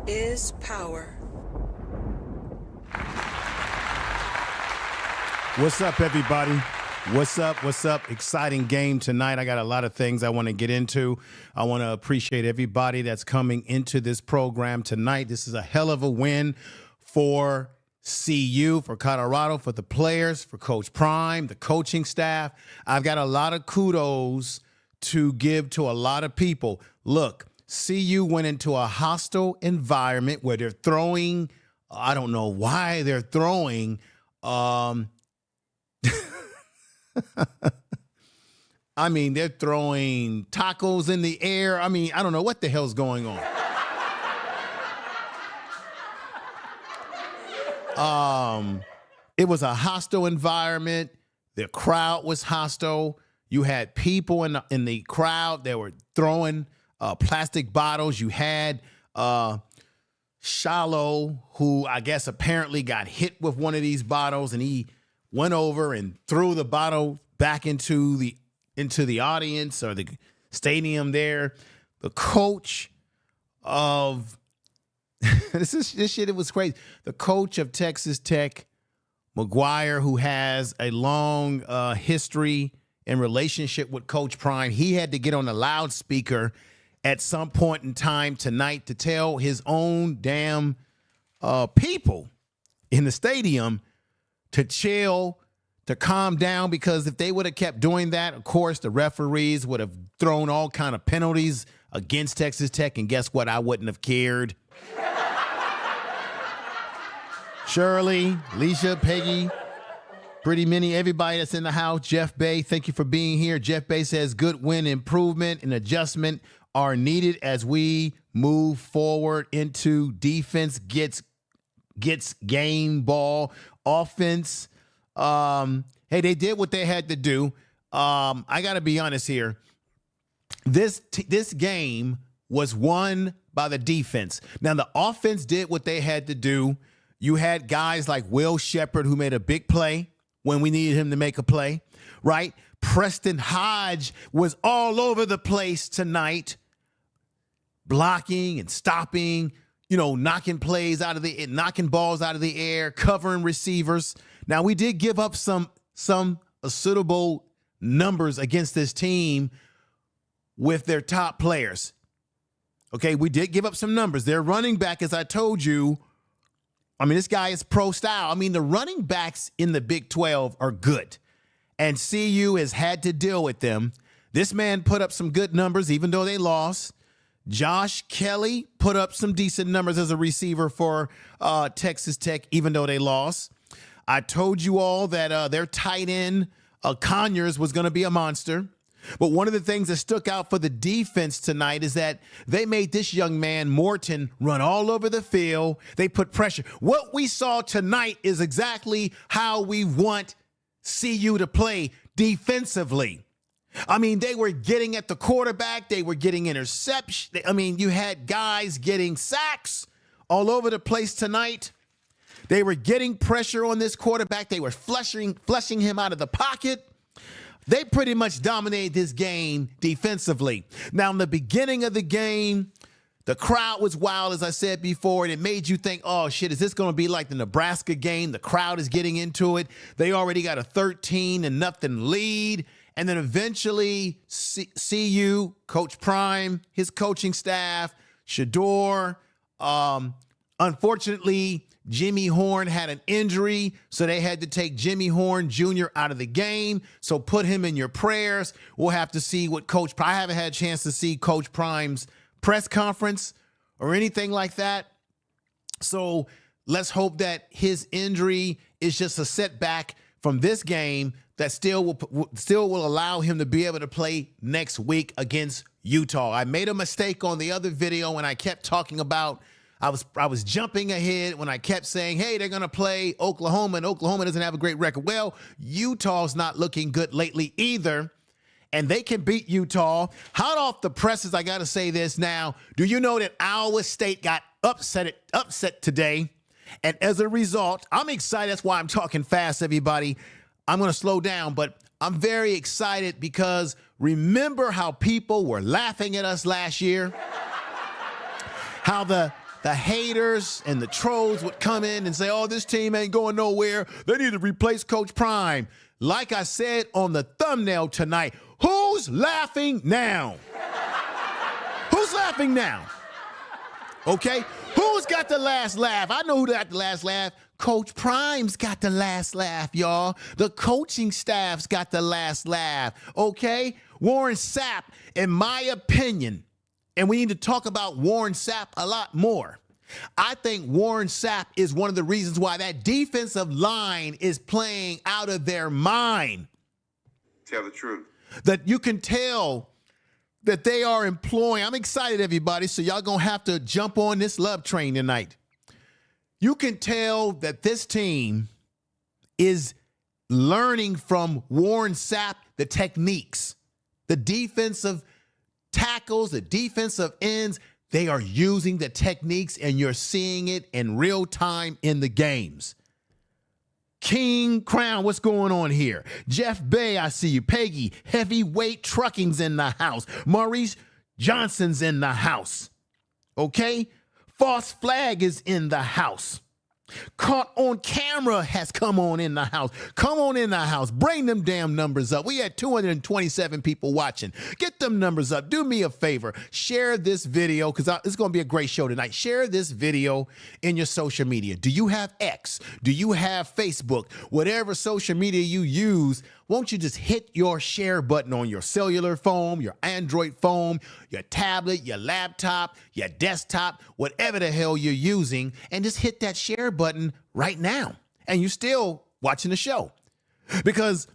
is power. What's up, everybody? What's up? What's up? Exciting game tonight. I got a lot of things I want to get into. I want to appreciate everybody that's coming into this program tonight. This is a hell of a win for CU, for Colorado, for the players, for Coach Prime, the coaching staff. I've got a lot of kudos to give to a lot of people. Look, CU went into a hostile environment where they're throwing, I don't know why they're throwing, I mean, they're throwing tacos in the air. I mean, I don't know what the hell's going on. It was a hostile environment. The crowd was hostile. You had people in the crowd that were throwing plastic bottles. You had Shallow, who I guess apparently got hit with one of these bottles, and he went over and threw the bottle back into the audience or the stadium there. The coach of this shit, it was crazy. The coach of Texas Tech, McGuire, who has a long history and relationship with Coach Prime, he had to get on the loudspeaker at some point in time tonight to tell his own damn people in the stadium to chill, to calm down, because if they would have kept doing that, of course, the referees would have thrown all kind of penalties against Texas Tech, and guess what? I wouldn't have cared. Shirley, Alicia, Peggy, Pretty Many, everybody that's in the house. Jeff Bay, thank you for being here. Jeff Bay says good win, improvement, and adjustment are needed as we move forward into defense gets game ball, offense. Hey, they did what they had to do. I got to be honest here. This game was won by the defense. Now, the offense did what they had to do. You had guys like Will Shepherd, who made a big play when we needed him to make a play, right? Preston Hodge was all over the place tonight, blocking and stopping, knocking balls out of the air, covering receivers. Now, we did give up some suitable numbers against this team with their top players. Okay, we did give up some numbers. Their running back, as I told you, I mean, this guy is pro style. I mean, the running backs in the Big 12 are good, and CU has had to deal with them. This man put up some good numbers, even though they lost. Josh Kelly put up some decent numbers as a receiver for Texas Tech, even though they lost. I told you all that their tight end, Conyers, was going to be a monster. But one of the things that stuck out for the defense tonight is that they made this young man, Morton, run all over the field. They put pressure. What we saw tonight is exactly how we want CU to play defensively. I mean, they were getting at the quarterback. They were getting interceptions. I mean, you had guys getting sacks all over the place tonight. They were getting pressure on this quarterback. They were flushing him out of the pocket. They pretty much dominated this game defensively. Now, in the beginning of the game, the crowd was wild, as I said before, and it made you think, oh, shit, is this going to be like the Nebraska game? The crowd is getting into it. They already got a 13-0 lead. And then eventually, CU, Coach Prime, his coaching staff, Shador, unfortunately, Jimmy Horn had an injury, so they had to take Jimmy Horn Jr. out of the game. So put him in your prayers. We'll have to see what I haven't had a chance to see Coach Prime's press conference or anything like that. So let's hope that his injury is just a setback from this game that still will allow him to be able to play next week against Utah. I made a mistake on the other video when I kept talking about I was jumping ahead when I kept saying, hey, they're going to play Oklahoma, and Oklahoma doesn't have a great record. Well, Utah's not looking good lately either, and they can beat Utah. Hot off the presses, I got to say this now. Do you know that Iowa State got upset today? And as a result, I'm excited. That's why I'm talking fast, everybody. I'm going to slow down, but I'm very excited because remember how people were laughing at us last year? How the the haters and the trolls would come in and say, oh, this team ain't going nowhere. They need to replace Coach Prime. Like I said on the thumbnail tonight, who's laughing now? Who's laughing now? Okay? Who's got the last laugh? I know who got the last laugh. Coach Prime's got the last laugh, y'all. The coaching staff's got the last laugh, okay? Warren Sapp, in my opinion, and we need to talk about Warren Sapp a lot more. I think Warren Sapp is one of the reasons why that defensive line is playing out of their mind. Tell the truth. That you can tell that they are employing. I'm excited, everybody, so y'all gonna have to jump on this love train tonight. You can tell that this team is learning from Warren Sapp the techniques, the defensive tackles, the defensive ends. They are using the techniques, and you're seeing it in real time in the games. King Crown, what's going on here? Jeff Bay, I see you. Peggy, Heavyweight Trucking's in the house. Maurice Johnson's in the house. Okay? False Flag is in the house. Caught on Camera has come on in the house. Come on in the house. Bring them damn numbers up. We had 227 people watching. Get them numbers up. Do me a favor. Share this video because it's going to be a great show tonight. Share this video in your social media. Do you have X? Do you have Facebook? Whatever social media you use, won't you just hit your share button on your cellular phone, your Android phone, your tablet, your laptop, your desktop, whatever the hell you're using, and just hit that share button right now. And you're still watching the show. Because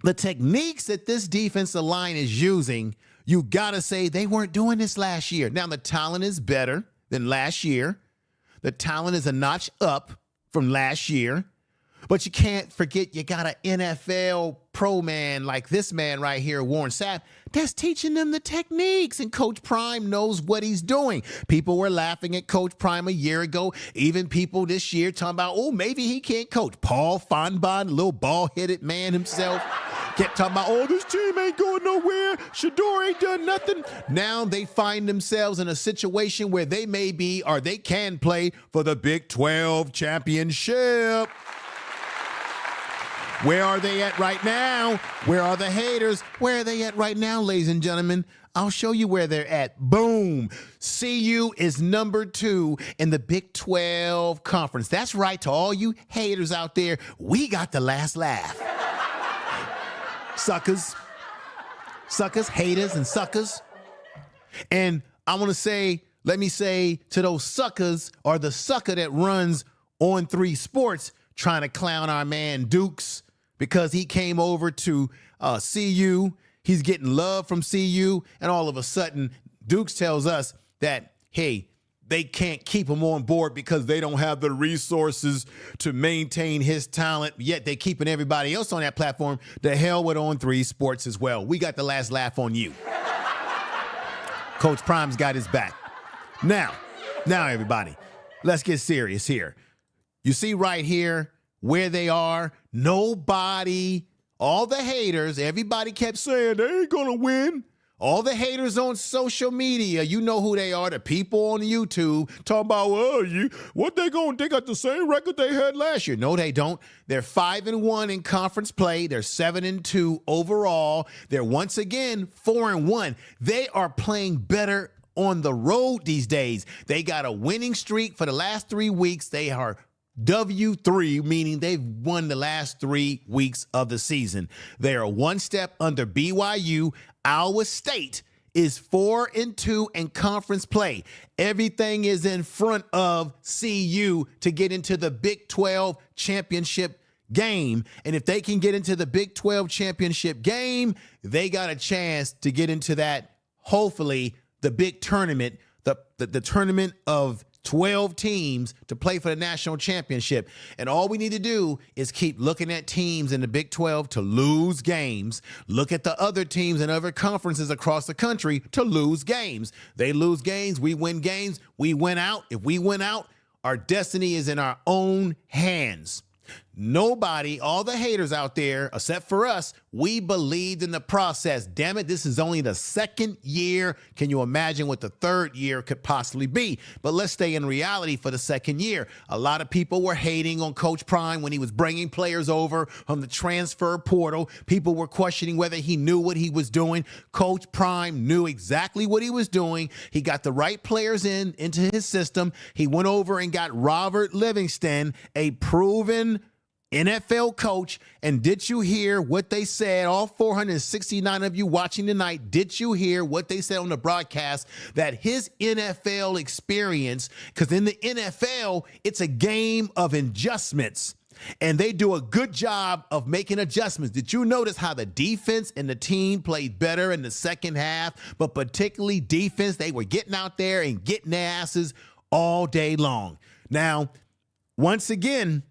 the techniques that this defensive line is using, you got to say they weren't doing this last year. Now, the talent is better than last year. The talent is a notch up from last year. But you can't forget you got an NFL pro man like this man right here, Warren Sapp, that's teaching them the techniques, and Coach Prime knows what he's doing. People were laughing at Coach Prime a year ago. Even people this year talking about, oh, maybe he can't coach. Paul Fonbon, little bald-headed man himself, kept talking about, oh, this team ain't going nowhere. Shador ain't done nothing. Now they find themselves in a situation where they may be, or they can play for the Big 12 championship. Where are they at right now? Where are the haters? Where are they at right now, ladies and gentlemen? I'll show you where they're at. Boom. CU is number 2 in the Big 12 conference. That's right, to all you haters out there. We got the last laugh. Suckers. Suckers, haters, and suckers. And I want to say, let me say to those suckers, or the sucker that runs On 3 Sports trying to clown our man Dukes, because he came over to CU. He's getting love from CU, and all of a sudden, Dukes tells us that, hey, they can't keep him on board because they don't have the resources to maintain his talent, yet they keeping everybody else on that platform. The hell with On 3 Sports as well. We got the last laugh on you. Coach Prime's got his back. Now, everybody, let's get serious here. You see right here where they are. Nobody, all the haters, everybody kept saying they ain't gonna win. All the haters on social media, you know who they are. The people on YouTube talking about, well, they got the same record they had last year. No, they don't. They're 5-1 in conference play. They're 7-2 overall. They're once again 4-1. They are playing better on the road these days. They got a winning streak for the last 3 weeks. They are W3, meaning they've won the last 3 weeks of the season. They are one step under BYU. Iowa State is 4-2 in conference play. Everything is in front of CU to get into the Big 12 championship game. And if they can get into the Big 12 championship game, they got a chance to get into that, hopefully, the big tournament, the tournament of 12 teams to play for the national championship. And all we need to do is keep looking at teams in the Big 12 to lose games. Look at the other teams in other conferences across the country to lose games. They lose games, we win games, we win out. If we win out, our destiny is in our own hands. nobody, all the haters out there, except for us, we believed in the process. Damn it, this is only the second year. Can you imagine what the third year could possibly be? But let's stay in reality for the second year. A lot of people were hating on Coach Prime when he was bringing players over from the transfer portal. People were questioning whether he knew what he was doing. Coach Prime knew exactly what he was doing. He got the right players into his system. He went over and got Robert Livingston, a proven NFL coach. And did you hear what they said? All 469 of you watching tonight, did you hear what they said on the broadcast? That his NFL experience, because in the NFL, it's a game of adjustments. And they do a good job of making adjustments. Did you notice how the defense and the team played better in the second half? But particularly defense, they were getting out there and getting their asses all day long. Now, once again,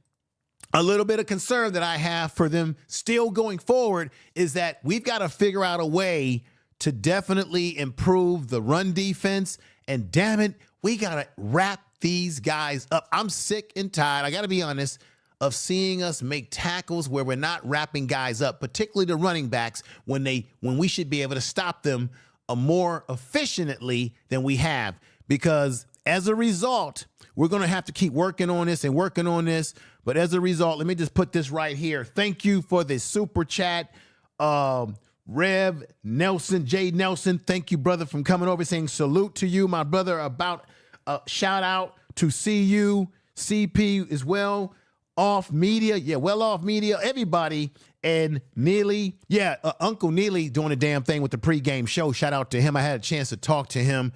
a little bit of concern that I have for them still going forward is that we've got to figure out a way to definitely improve the run defense. And damn it, we got to wrap these guys up. I'm sick and tired, I got to be honest, of seeing us make tackles where we're not wrapping guys up, particularly the running backs, when we should be able to stop them more efficiently than we have. Because as a result, we're going to have to keep working on this and working on this. But as a result, let me just put this right here. Thank you for the super chat. Rev Nelson, J Nelson, thank you, brother, from coming over, saying salute to you, my brother, about shout out to CU, CP as well, Off Media. Yeah, Well Off Media, everybody. And Neely, Uncle Neely doing a damn thing with the pregame show. Shout out to him. I had a chance to talk to him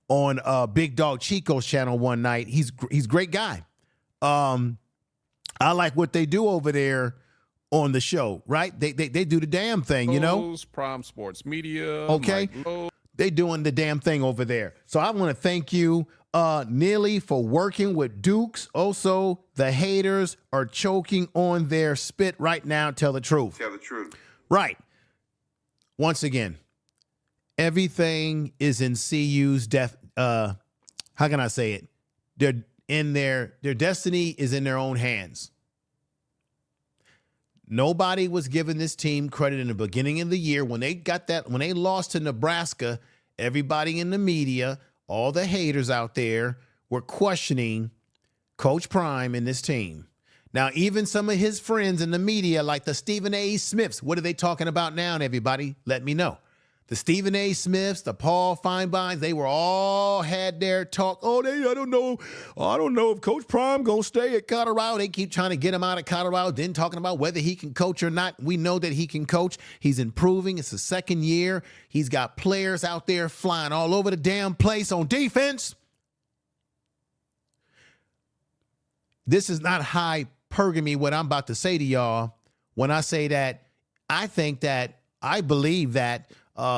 on Big Dog Chico's channel one night. He's a great guy. I like what they do over there on the show, right? They do the damn thing, you know? Prime Sports Media. Okay. They doing the damn thing over there. So I want to thank you, Neely, for working with Dukes. Also, the haters are choking on their spit right now. Tell the truth. Tell the truth. Right. Once again, everything is in CU's how can I say it? Their destiny is in their own hands. Nobody was giving this team credit in the beginning of the year when they lost to Nebraska. Everybody in the media, all the haters out there, were questioning Coach Prime and this team. Now, even some of his friends in the media, like the Stephen A. Smiths, what are they talking about now? And everybody, let me know. The Stephen A. Smiths, the Paul Feinbeins, they were all had their talk. Oh, I don't know if Coach Prime gonna stay at Colorado. They keep trying to get him out of Colorado, then talking about whether he can coach or not. We know that he can coach. He's improving. It's the second year. He's got players out there flying all over the damn place on defense. This is not hypergamy, what I'm about to say to y'all, when I say that I believe that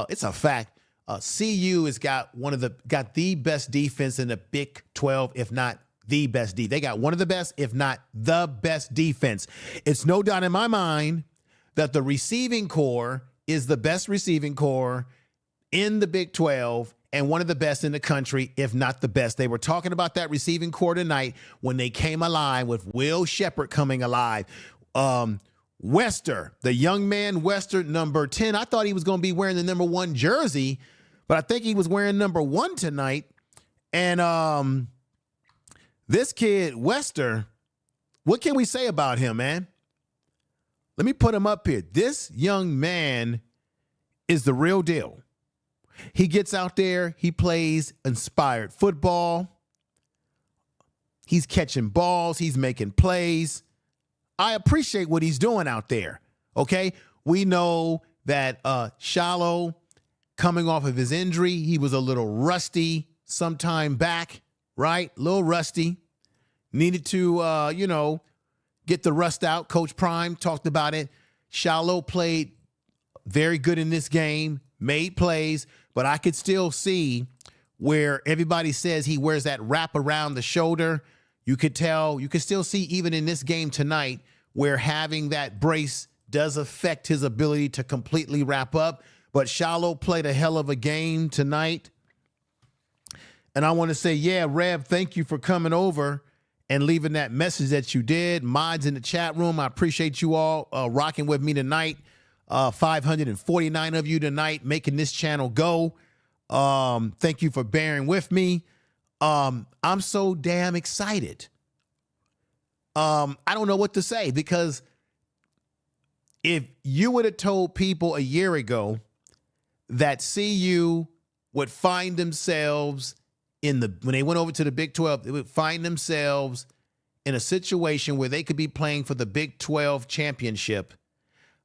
it's a fact. CU has got the best defense in the Big 12, if not the best defense. They got one of the best, if not the best defense. It's no doubt in my mind that the receiving core is the best receiving core in the Big 12 and one of the best in the country, if not the best. They were talking about that receiving core tonight when they came alive with Will Shepherd coming alive. Wester, the young man Wester, number 10. I thought he was going to be wearing the number 1 jersey, but I think he was wearing number 1 tonight. And this kid, Wester, what can we say about him, man? Let me put him up here. This young man is the real deal. He gets out there. He plays inspired football. He's catching balls. He's making plays. I appreciate what he's doing out there, okay? We know that Shallow, coming off of his injury, he was a little rusty some time back, right? A little rusty. Needed to, get the rust out. Coach Prime talked about it. Shallow played very good in this game, made plays, but I could still see where everybody says he wears that wrap around the shoulder. You could still see even in this game tonight where having that brace does affect his ability to completely wrap up. But Shallow played a hell of a game tonight. And I want to say, Rev, thank you for coming over and leaving that message that you did. Mods in the chat room, I appreciate you all rocking with me tonight. 549 of you tonight making this channel go. Thank you for bearing with me. I'm so damn excited. I don't know what to say, because if you would have told people a year ago that CU would find themselves when they went over to the Big 12, they would find themselves in a situation where they could be playing for the Big 12 championship,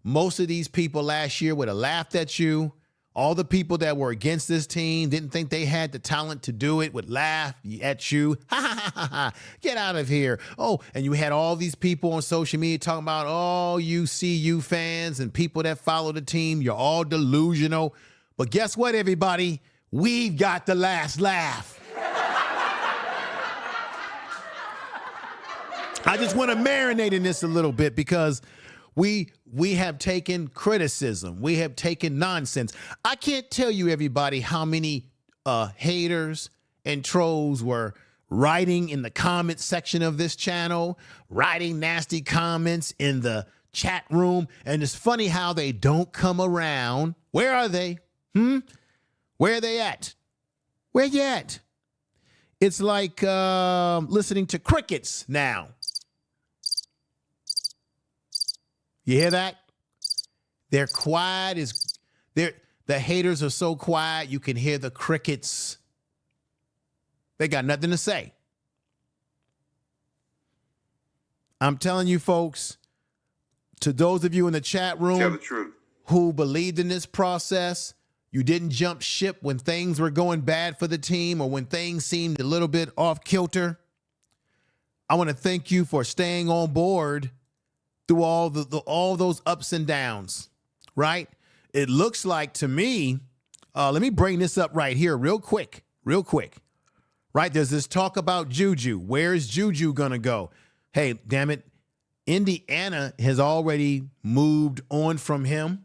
most of these people last year would have laughed at you. All the people that were against this team, didn't think they had the talent to do it, would laugh at you. Ha, ha, ha, ha, ha. Get out of here. Oh, and you had all these people on social media talking about, oh, you CU fans and people that follow the team, you're all delusional. But guess what, everybody? We've got the last laugh. I just want to marinate in this a little bit, because we have taken criticism. We have taken nonsense. I can't tell you, everybody, how many haters and trolls were writing in the comment section of this channel, writing nasty comments in the chat room. And it's funny how they don't come around. Where are they? Where are they at? Where you at? It's like listening to crickets now. You hear that? They're quiet. The haters are so quiet, you can hear the crickets. They got nothing to say. I'm telling you, folks, to those of you in the chat room Tell the truth. who believed in this process, you didn't jump ship when things were going bad for the team or when things seemed a little bit off kilter. I want to thank you for staying on board through all those ups and downs, right? It looks like to me, let me bring this up right here real quick, right? There's this talk about Juju. Where's Juju going to go? Hey, damn it. Indiana has already moved on from him.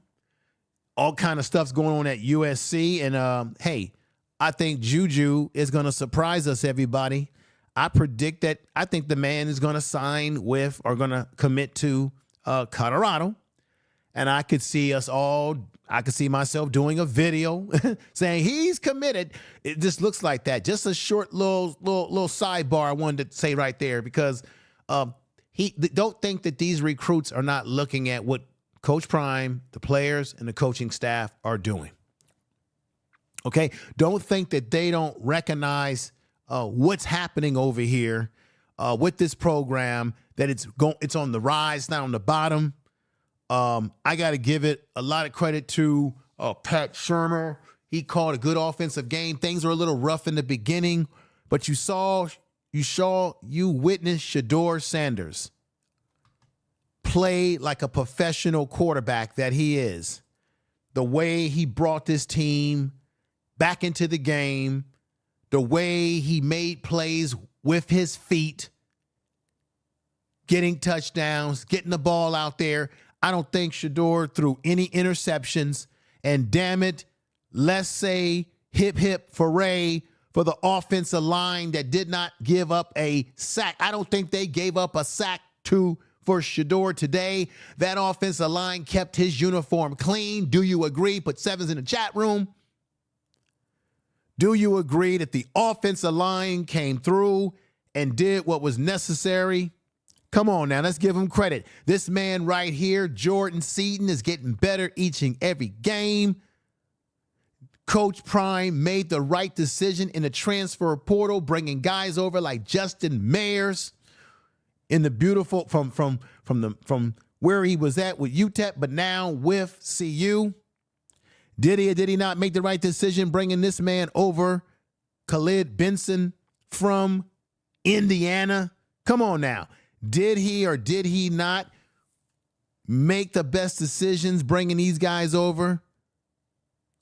All kind of stuff's going on at USC. And hey, I think Juju is going to surprise us, everybody. I predict that I think the man is going to sign with or going to commit to Colorado. And I could see myself doing a video saying he's committed. It just looks like that. Just a short little sidebar I wanted to say right there, because don't think that these recruits are not looking at what Coach Prime, the players, and the coaching staff are doing. Okay? Don't think that they don't recognize what's happening over here with this program, that it's on the rise, not on the bottom. I got to give it a lot of credit to Pat Shermer. He called a good offensive game. Things were a little rough in the beginning, but you witnessed Deion Sanders play like a professional quarterback that he is. The way he brought this team back into the game, the way he made plays with his feet, getting touchdowns, getting the ball out there. I don't think Shedeur threw any interceptions. And damn it, let's say hip hip hooray for the offensive line that did not give up a sack. I don't think they gave up a sack for Shedeur today. That offensive line kept his uniform clean. Do you agree? Put sevens in the chat room. Do you agree that the offensive line came through and did what was necessary? Come on now, let's give him credit. This man right here, Jordan Seaton, is getting better each and every game. Coach Prime made the right decision in the transfer portal, bringing guys over like Justin Mayers in the beautiful from where he was at with UTEP, but now with CU. Did he or did he not make the right decision bringing this man over, Khalid Benson from Indiana? Come on now. Did he or did he not make the best decisions bringing these guys over?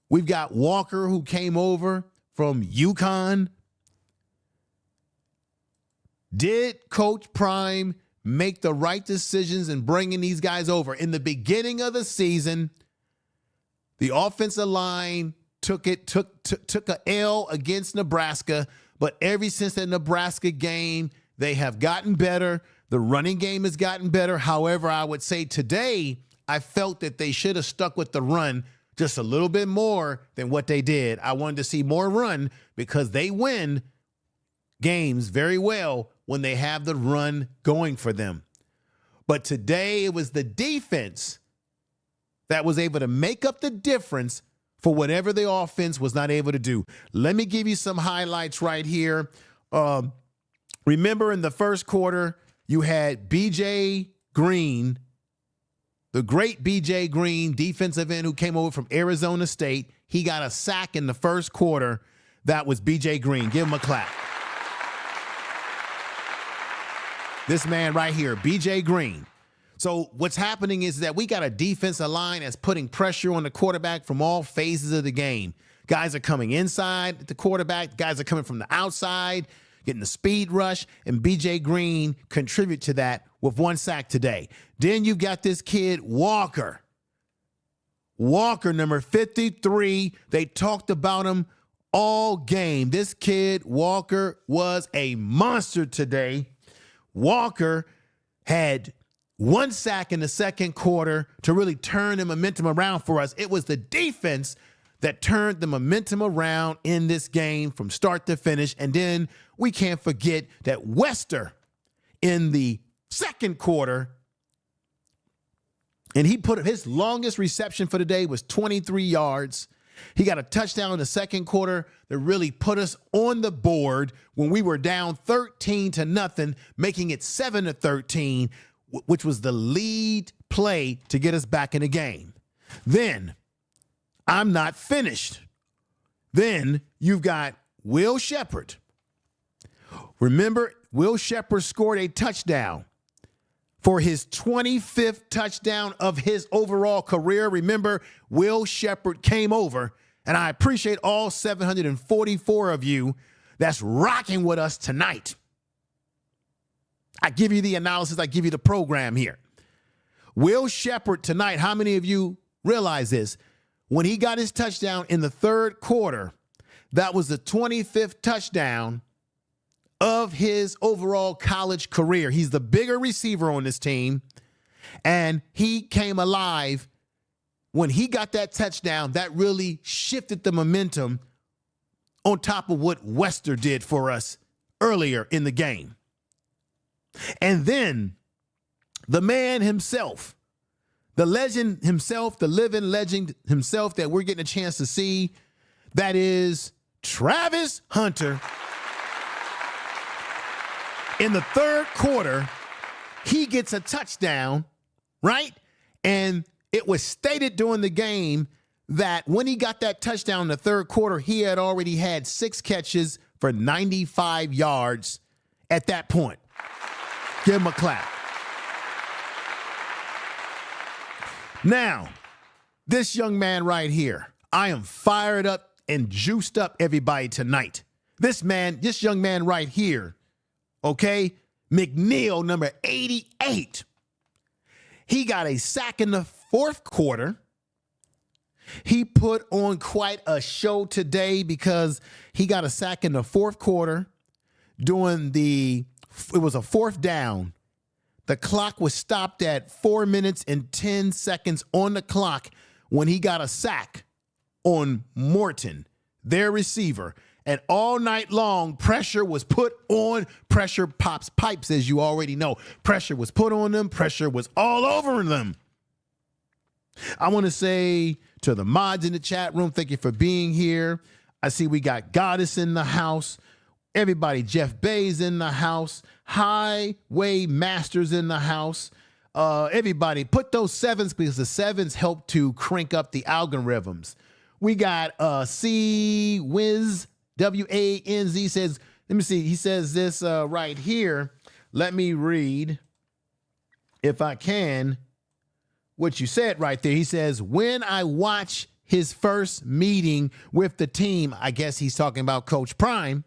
We've got Walker, who came over from UConn. Did Coach Prime make the right decisions in bringing these guys over? In the beginning of the season, the offensive line took a L against Nebraska, but ever since that Nebraska game, They have gotten better. The running game has gotten better. However, I would say today, I felt that they should have stuck with the run just a little bit more than what they did. I wanted to see more run because they win games very well when they have the run going for them. But today it was the defense that was able to make up the difference for whatever the offense was not able to do. Let me give you some highlights right here. Remember in the first quarter, you had B.J. Green, the great B.J. Green, defensive end who came over from Arizona State. He got a sack in the first quarter. That was B.J. Green. Give him a clap. This man right here, B.J. Green. So what's happening is that we got a defensive line that's putting pressure on the quarterback from all phases of the game. Guys are coming inside the quarterback. Guys are coming from the outside, getting the speed rush, and B.J. Green contribute to that with one sack today. Then you've got this kid, Walker. Walker, number 53. They talked about him all game. This kid, Walker, was a monster today. Walker had one sack in the second quarter to really turn the momentum around for us. It was the defense that turned the momentum around in this game from start to finish. And then we can't forget that Wester in the second quarter, and he put his longest reception for the day was 23 yards. He got a touchdown in the second quarter that really put us on the board when we were down 13-0, making it 7-13, which was the lead play to get us back in the game. Then, I'm not finished. Then you've got Will Sheppard. Remember, Will Sheppard scored a touchdown for his 25th touchdown of his overall career. Remember, Will Sheppard came over, and I appreciate all 744 of you that's rocking with us tonight. I give you the analysis. I give you the program here. Will Sheppard tonight, how many of you realize this? When he got his touchdown in the third quarter, that was the 25th touchdown of his overall college career. He's the bigger receiver on this team, and he came alive when he got that touchdown. That really shifted the momentum on top of what Wester did for us earlier in the game. And then the man himself, the legend himself, the living legend himself that we're getting a chance to see, that is Travis Hunter. In the third quarter, he gets a touchdown, right? And it was stated during the game that when he got that touchdown in the third quarter, he had already had 6 catches for 95 yards at that point. Give him a clap. Now, this young man right here, I am fired up and juiced up, everybody, tonight. This young man right here, okay, McNeil, number 88. He got a sack in the fourth quarter. He put on quite a show today because he got a sack in the fourth quarter it was a fourth down. The clock was stopped at 4 minutes and 10 seconds on the clock when he got a sack on Morton, their receiver. And all night long, pressure was put on. Pressure pops pipes, as you already know. Pressure was put on them. Pressure was all over them. I want to say to the mods in the chat room, thank you for being here. I see we got Goddess in the house. Everybody, Jeff Bay's in the house. Highway Masters in the house. Everybody, put those 7s because the 7s help to crank up the algorithms. We got C Wiz WANZ says, let me see. He says this right here. Let me read, if I can, what you said right there. He says, when I watch his first meeting with the team, I guess he's talking about Coach Prime,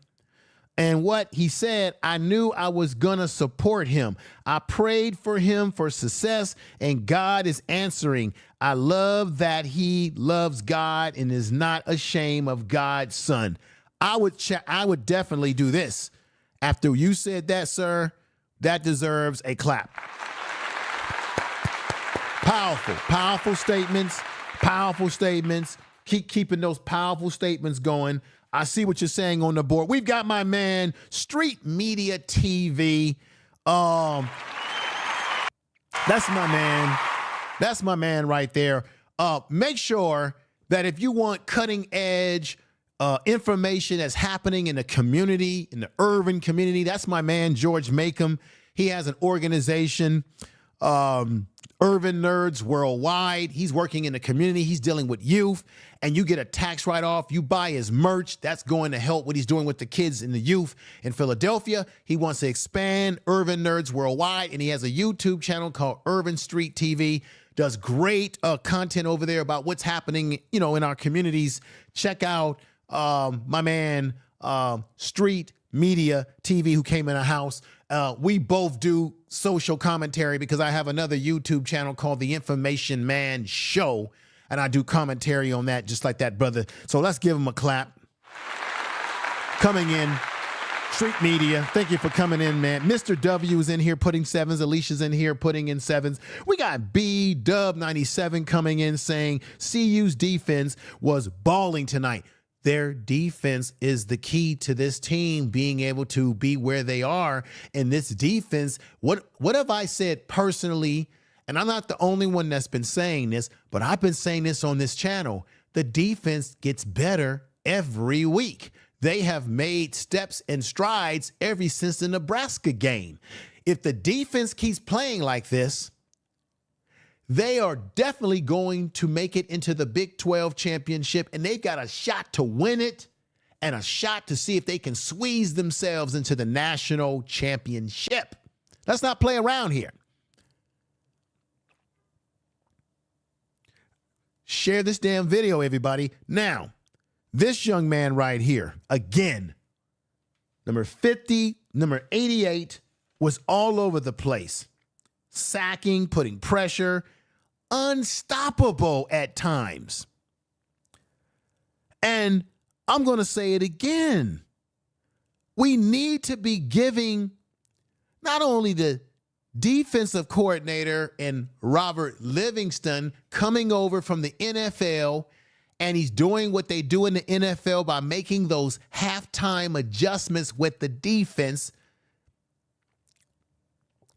and what he said, I knew I was going to support him. I prayed for him for success, and God is answering. I love that he loves God and is not ashamed of God's son. I would definitely do this After you said that, sir, that deserves a clap. Powerful statements, powerful statements. Keep keeping those powerful statements going. I see what you're saying on the board. We've got my man, Street Media TV. That's my man. That's my man right there. Make sure that if you want cutting edge information that's happening in the community, in the urban community, that's my man, George Makem. He has an organization, Urban Nerds Worldwide. He's working in the community. He's dealing with youth, and you get a tax write-off. You buy his merch. That's going to help what he's doing with the kids and the youth in Philadelphia. He wants to expand Urban Nerds Worldwide, and he has a YouTube channel called Urban Street TV. Does great content over there about what's happening, in our communities. Check out my man, Street Media TV, who came in the house. We both do social commentary because I have another YouTube channel called The Information Man Show, and I do commentary on that just like that, brother. So let's give him a clap. Coming in, Street Media, thank you for coming in, man. Mr. W is in here putting sevens. Alicia's in here putting in sevens. We got B-Dub97 coming in saying CU's defense was balling tonight. Their defense is the key to this team being able to be where they are. And this defense, what have I said personally? And I'm not the only one that's been saying this, but I've been saying this on this channel. The defense gets better every week. They have made steps and strides ever since the Nebraska game. If the defense keeps playing like this, they are definitely going to make it into the Big 12 championship, and they've got a shot to win it and a shot to see if they can squeeze themselves into the national championship. Let's not play around here. Share this damn video, everybody. Now, this young man right here, again, number 50, number 88, was all over the place. Sacking, putting pressure, unstoppable at times. And I'm going to say it again. We need to be giving not only the defensive coordinator and Robert Livingston coming over from the NFL, and he's doing what they do in the NFL by making those halftime adjustments with the defense,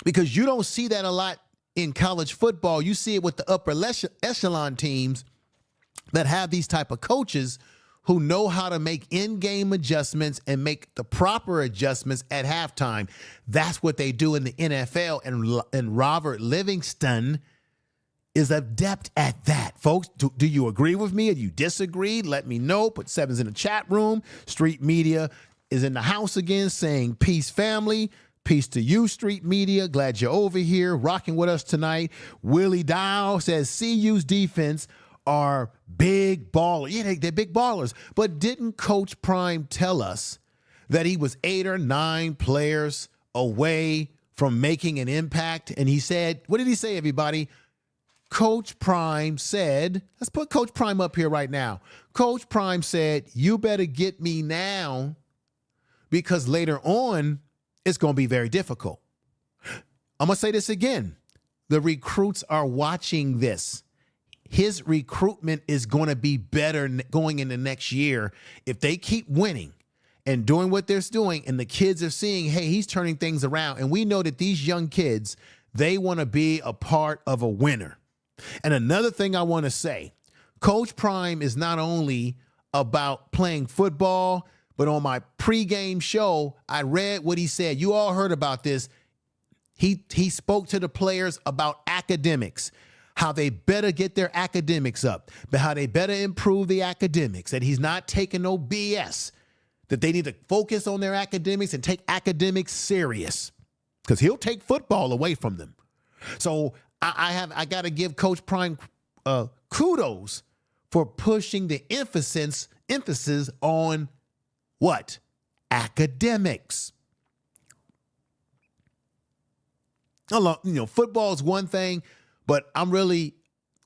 because you don't see that a lot in college football. You see it with the upper echelon teams that have these type of coaches who know how to make in-game adjustments and make the proper adjustments at halftime. That's what they do in the NFL, and Robert Livingston is adept at that. Folks, do you agree with me? Or you disagree? Let me know. Put sevens in the chat room. Street Media is in the house again saying, peace, family. Peace to you, Street Media. Glad you're over here rocking with us tonight. Willie Dow says CU's defense are big ballers. Yeah, they're big ballers. But didn't Coach Prime tell us that he was 8 or 9 players away from making an impact? And he said, what did he say, everybody? Coach Prime said, let's put Coach Prime up here right now. Coach Prime said, you better get me now because later on, it's going to be very difficult. I'm going to say this again. The recruits are watching this. His recruitment is going to be better going into next year if they keep winning and doing what they're doing, and the kids are seeing, hey, he's turning things around. And we know that these young kids, they want to be a part of a winner. And another thing I want to say, Coach Prime is not only about playing football, but on my pregame show, I read what he said. You all heard about this. He spoke to the players about academics, how they better get their academics up, but how they better improve the academics, that he's not taking no BS, that they need to focus on their academics and take academics serious, because he'll take football away from them. So I got to give Coach Prime kudos for pushing the emphasis on what? Academics. Football is one thing, but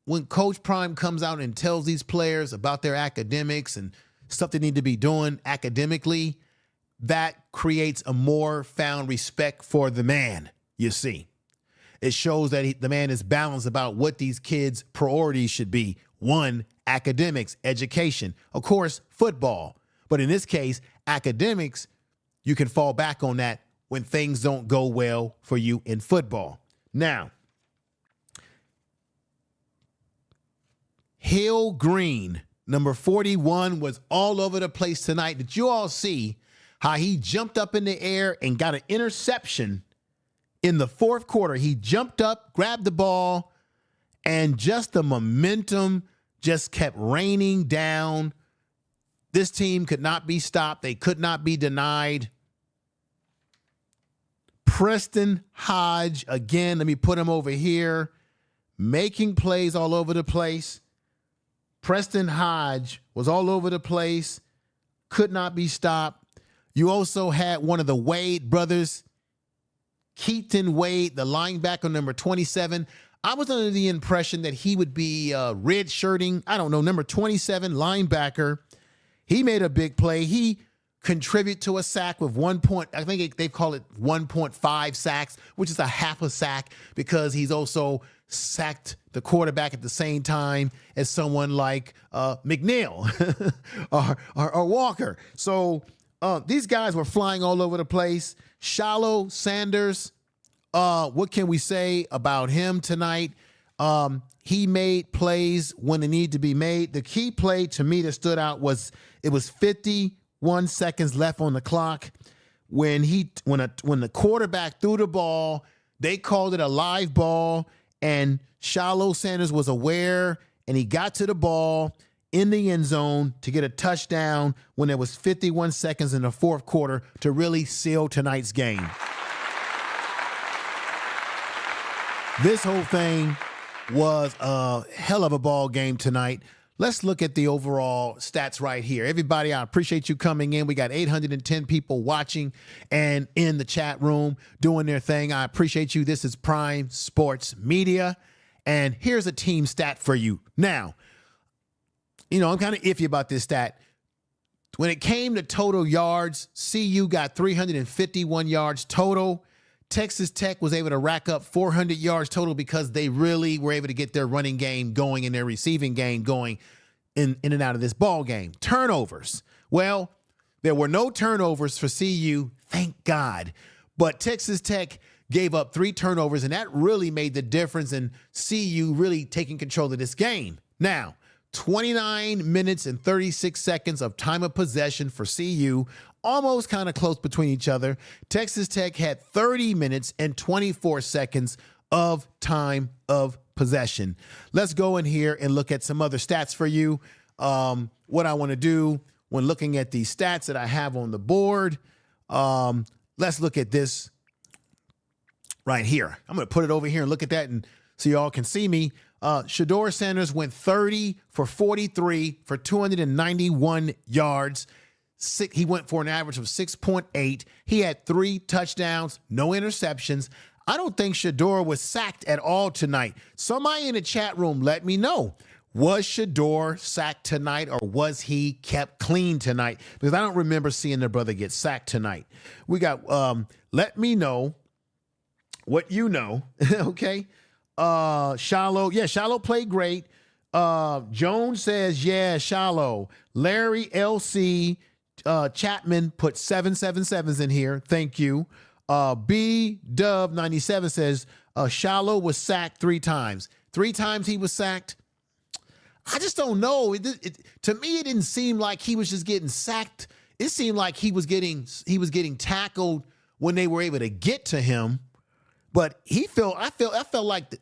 when Coach Prime comes out and tells these players about their academics and stuff they need to be doing academically, that creates a more found respect for the man, you see. It shows that the man is balanced about what these kids' priorities should be. One, academics, education, of course, football. But in this case, academics, you can fall back on that when things don't go well for you in football. Now, Hill Green, number 41, was all over the place tonight. Did you all see how he jumped up in the air and got an interception in the fourth quarter? He jumped up, grabbed the ball, and just the momentum just kept raining down. This team could not be stopped. They could not be denied. Preston Hodge, again, let me put him over here, making plays all over the place. Preston Hodge was all over the place, could not be stopped. You also had one of the Wade brothers, Keaton Wade, the linebacker, number 27. I was under the impression that he would be red-shirting, I don't know, number 27 linebacker. He made a big play. He contributed to a sack with 1 point. I think they call it 1.5 sacks, which is a half a sack because he's also sacked the quarterback at the same time as someone like McNeil or Walker. So these guys were flying all over the place. Deion Sanders, what can we say about him tonight? He made plays when they need to be made. The key play to me that stood out was it was 51 seconds left on the clock when the quarterback threw the ball. They called it a live ball, and Deion Sanders was aware, and he got to the ball in the end zone to get a touchdown when there was 51 seconds in the fourth quarter to really seal tonight's game. This whole thing was a hell of a ball game tonight. Let's look at the overall stats right here. Everybody, I appreciate you coming in. We got 810 people watching and in the chat room doing their thing. I appreciate you. This is Prime Sports Media. And here's a team stat for you. Now, I'm kind of iffy about this stat. When it came to total yards, CU got 351 yards total. Texas Tech was able to rack up 400 yards total because they really were able to get their running game going and their receiving game going in and out of this ball game. Turnovers. Well, there were no turnovers for CU, thank God. But Texas Tech gave up 3 turnovers, and that really made the difference in CU really taking control of this game. Now, 29 minutes and 36 seconds of time of possession for CU, almost kind of close between each other. Texas Tech had 30 minutes and 24 seconds of time of possession. Let's go in here and look at some other stats for you. What I want to do when looking at these stats that I have on the board, let's look at this right here. I'm going to put it over here and look at that and so y'all can see me. Shedeur Sanders went 30 for 43 for 291 yards. He went for an average of 6.8. He had 3 touchdowns, no interceptions. I don't think Shedeur was sacked at all tonight. Somebody in the chat room, let me know. Was Shedeur sacked tonight or was he kept clean tonight? Because I don't remember seeing the brother get sacked tonight. We got, let me know what you know, okay? Shallow played great. Jones says, yeah, Shallow. Larry LC Chapman put 777s in here. Thank you. B Dub 97 says Shallow was sacked 3 times. 3 times he was sacked. I just don't know. To me, it didn't seem like he was just getting sacked. It seemed like he was getting tackled when they were able to get to him. But I felt like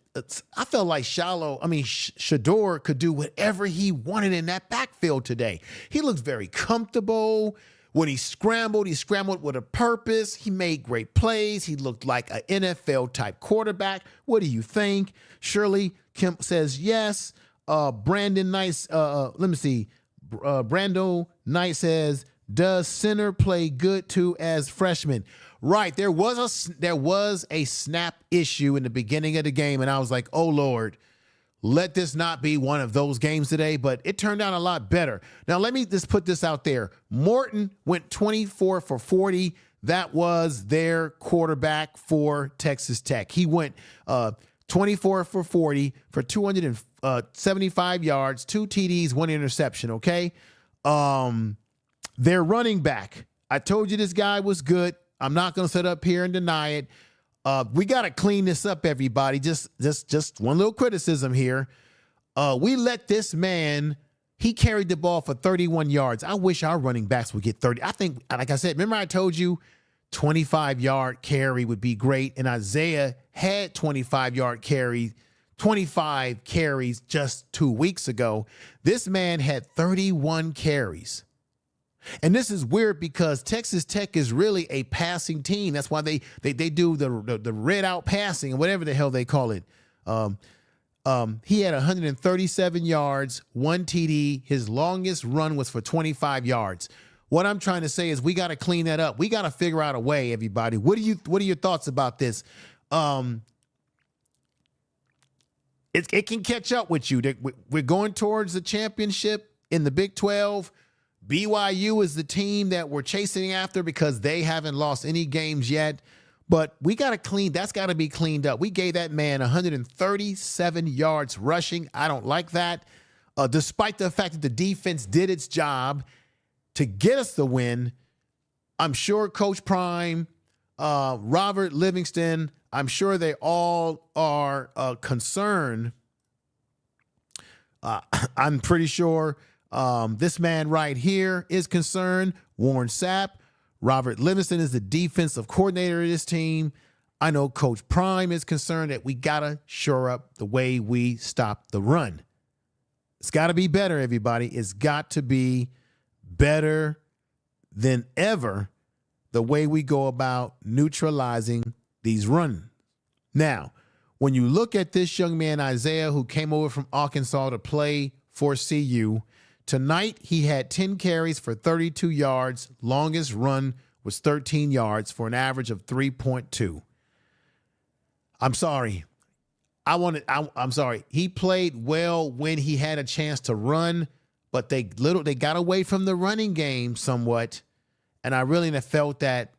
Shedeur could do whatever he wanted in that backfield today. He looked very comfortable. When he scrambled with a purpose. He made great plays. He looked like an NFL-type quarterback. What do you think? Shirley Kemp says yes. Brandon Knight, Brando Knight says, does center play good too as freshman? Right, there was a snap issue in the beginning of the game, and I was like, oh, Lord, let this not be one of those games today, but it turned out a lot better. Now, let me just put this out there. Morton went 24 for 40. That was their quarterback for Texas Tech. He went 24 for 40 for 275 yards, 2 TDs, 1 interception, okay? Their running back, I told you this guy was good. I'm not going to sit up here and deny it. We got to clean this up, everybody. Just one little criticism here. We let this man, he carried the ball for 31 yards. I wish our running backs would get 30. I think, like I said, remember I told you 25-yard carry would be great, and Isaiah had 25 carries just 2 weeks ago. This man had 31 carries. And this is weird because Texas Tech is really a passing team. That's why they do the red out passing, whatever the hell they call it. He had 137 yards, 1 TD. His longest run was for 25 yards. What I'm trying to say is we got to clean that up. We got to figure out a way, everybody. What are your thoughts about this? It can catch up with you. We're going towards the championship in the Big 12. BYU is the team that we're chasing after because they haven't lost any games yet. But we got to that's got to be cleaned up. We gave that man 137 yards rushing. I don't like that. Despite the fact that the defense did its job to get us the win, I'm sure Coach Prime, Robert Livingston, I'm sure they all are concerned. I'm pretty sure this man right here is concerned. Warren Sapp. Robert Livingston is the defensive coordinator of this team. I know Coach Prime is concerned that we got to shore up the way we stop the run. It's got to be better, everybody. It's got to be better than ever the way we go about neutralizing these runs. Now, when you look at this young man, Isaiah, who came over from Arkansas to play for CU, tonight he had 10 carries for 32 yards. Longest run was 13 yards for an average of 3.2. I'm sorry. I'm sorry. He played well when he had a chance to run, but they got away from the running game somewhat. And I really felt that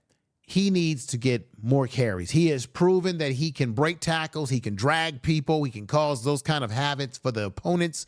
he needs to get more carries. He has proven that he can break tackles, he can drag people, he can cause those kind of habits for the opponents.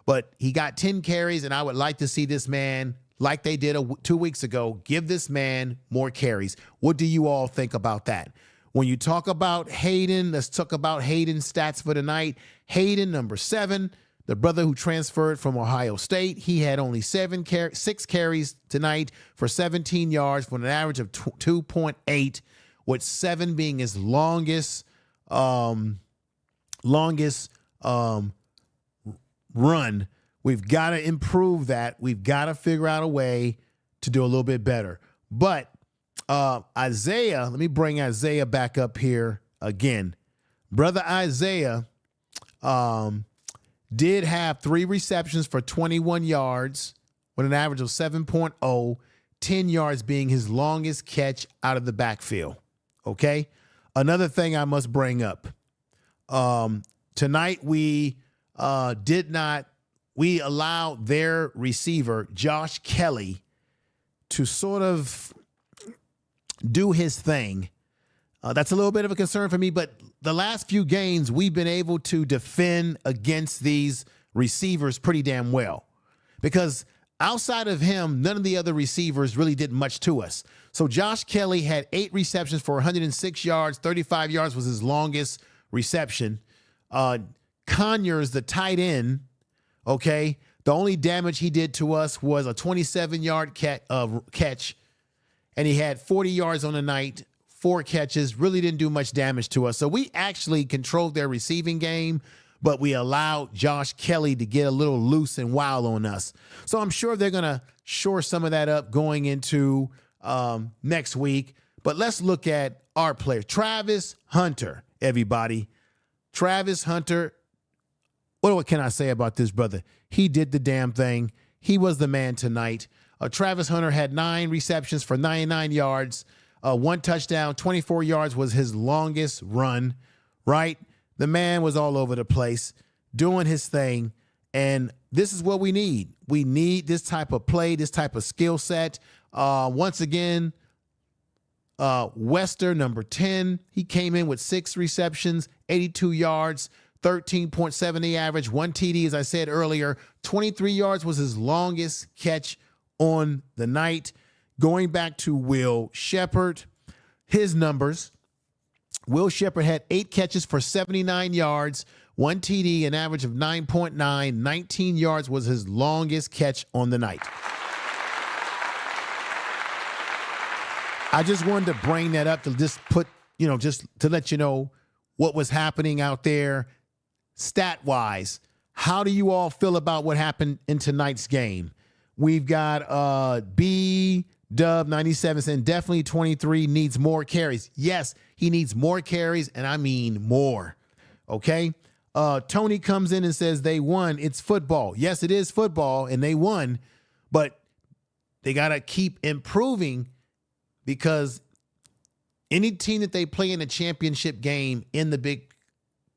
But he got 10 carries, and I would like to see this man, like they did 2 weeks ago, give this man more carries. What do you all think about that? When you talk about Hayden, let's talk about Hayden's stats for tonight. Hayden, number 7, the brother who transferred from Ohio State, he had only 6 carries tonight for 17 yards for an average of 2.8, with 7 being his longest run. We've got to improve that. We've got to figure out a way to do a little bit better. But Isaiah, let me bring Isaiah back up here again. Brother Isaiah did have 3 receptions for 21 yards with an average of 7.0, 10 yards being his longest catch out of the backfield. Okay. Another thing I must bring up. Tonight we allowed their receiver, Josh Kelly, to sort of do his thing. That's a little bit of a concern for me, but the last few games we've been able to defend against these receivers pretty damn well, because outside of him, none of the other receivers really did much to us. So Josh Kelly had 8 receptions for 106 yards. 35 yards was his longest reception. Conyers, the tight end, okay, the only damage he did to us was a 27-yard catch, and he had 40 yards on the night, 4 catches, really didn't do much damage to us. So we actually controlled their receiving game, but we allowed Josh Kelly to get a little loose and wild on us. So I'm sure they're going to shore some of that up going into next week. But let's look at our player, Travis Hunter, everybody. Travis Hunter, what can I say about this brother? He did the damn thing. He was the man tonight. Travis Hunter had 9 receptions for 99 yards, 1 touchdown, 24 yards was his longest run, right? The man was all over the place. doing his thing. And this is what we need. We need this type of play, this type of skill set. Once again, Wester, number 10, he came in with 6 receptions, 82 yards, 13.70 average, 1 TD, as I said earlier. 23 yards was his longest catch on the night. Going back to Will Shepherd, his numbers. Will Shepherd had 8 catches for 79 yards, 1 TD, an average of 9.9. 19 yards was his longest catch on the night. I just wanted to bring that up to just put, just to let you know what was happening out there stat-wise. How do you all feel about what happened in tonight's game? We've got B-Dub 97 saying definitely 23 needs more carries. Yes, he needs more carries, and I mean more. Okay? Tony comes in and says they won. It's football. Yes, it is football, and they won, but they got to keep improving because any team that they play in a championship game in the Big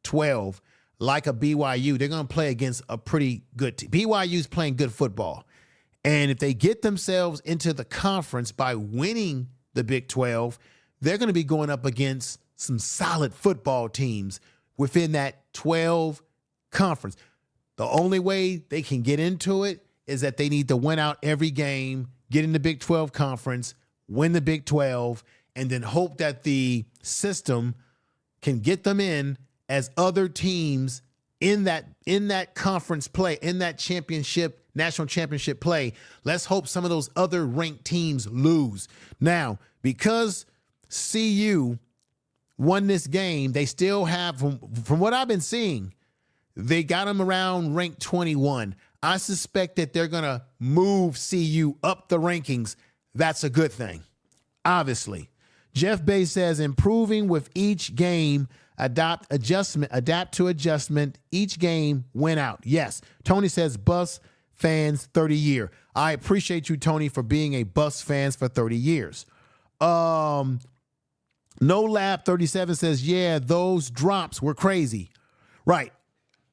12, like a BYU, they're going to play against a pretty good team. BYU's playing good football. And if they get themselves into the conference by winning the Big 12, they're going to be going up against some solid football teams within that 12 conference. The only way they can get into it is that they need to win out every game, get in the Big 12 conference, win the Big 12, and then hope that the system can get them in as other teams in that conference play, in that championship, national championship play. Let's hope some of those other ranked teams lose. Now, because CU won this game, they still have, from what I've been seeing, they got them around ranked 21. I suspect that they're going to move CU up the rankings. That's a good thing, obviously. Jeff Bay says improving with each game, adapt to adjustment. Each game win out. Yes. Tony says Bus fans 30 year. I appreciate you, Tony, for being a Bus fans for 30 years. No Lab 37 says, yeah, those drops were crazy. Right.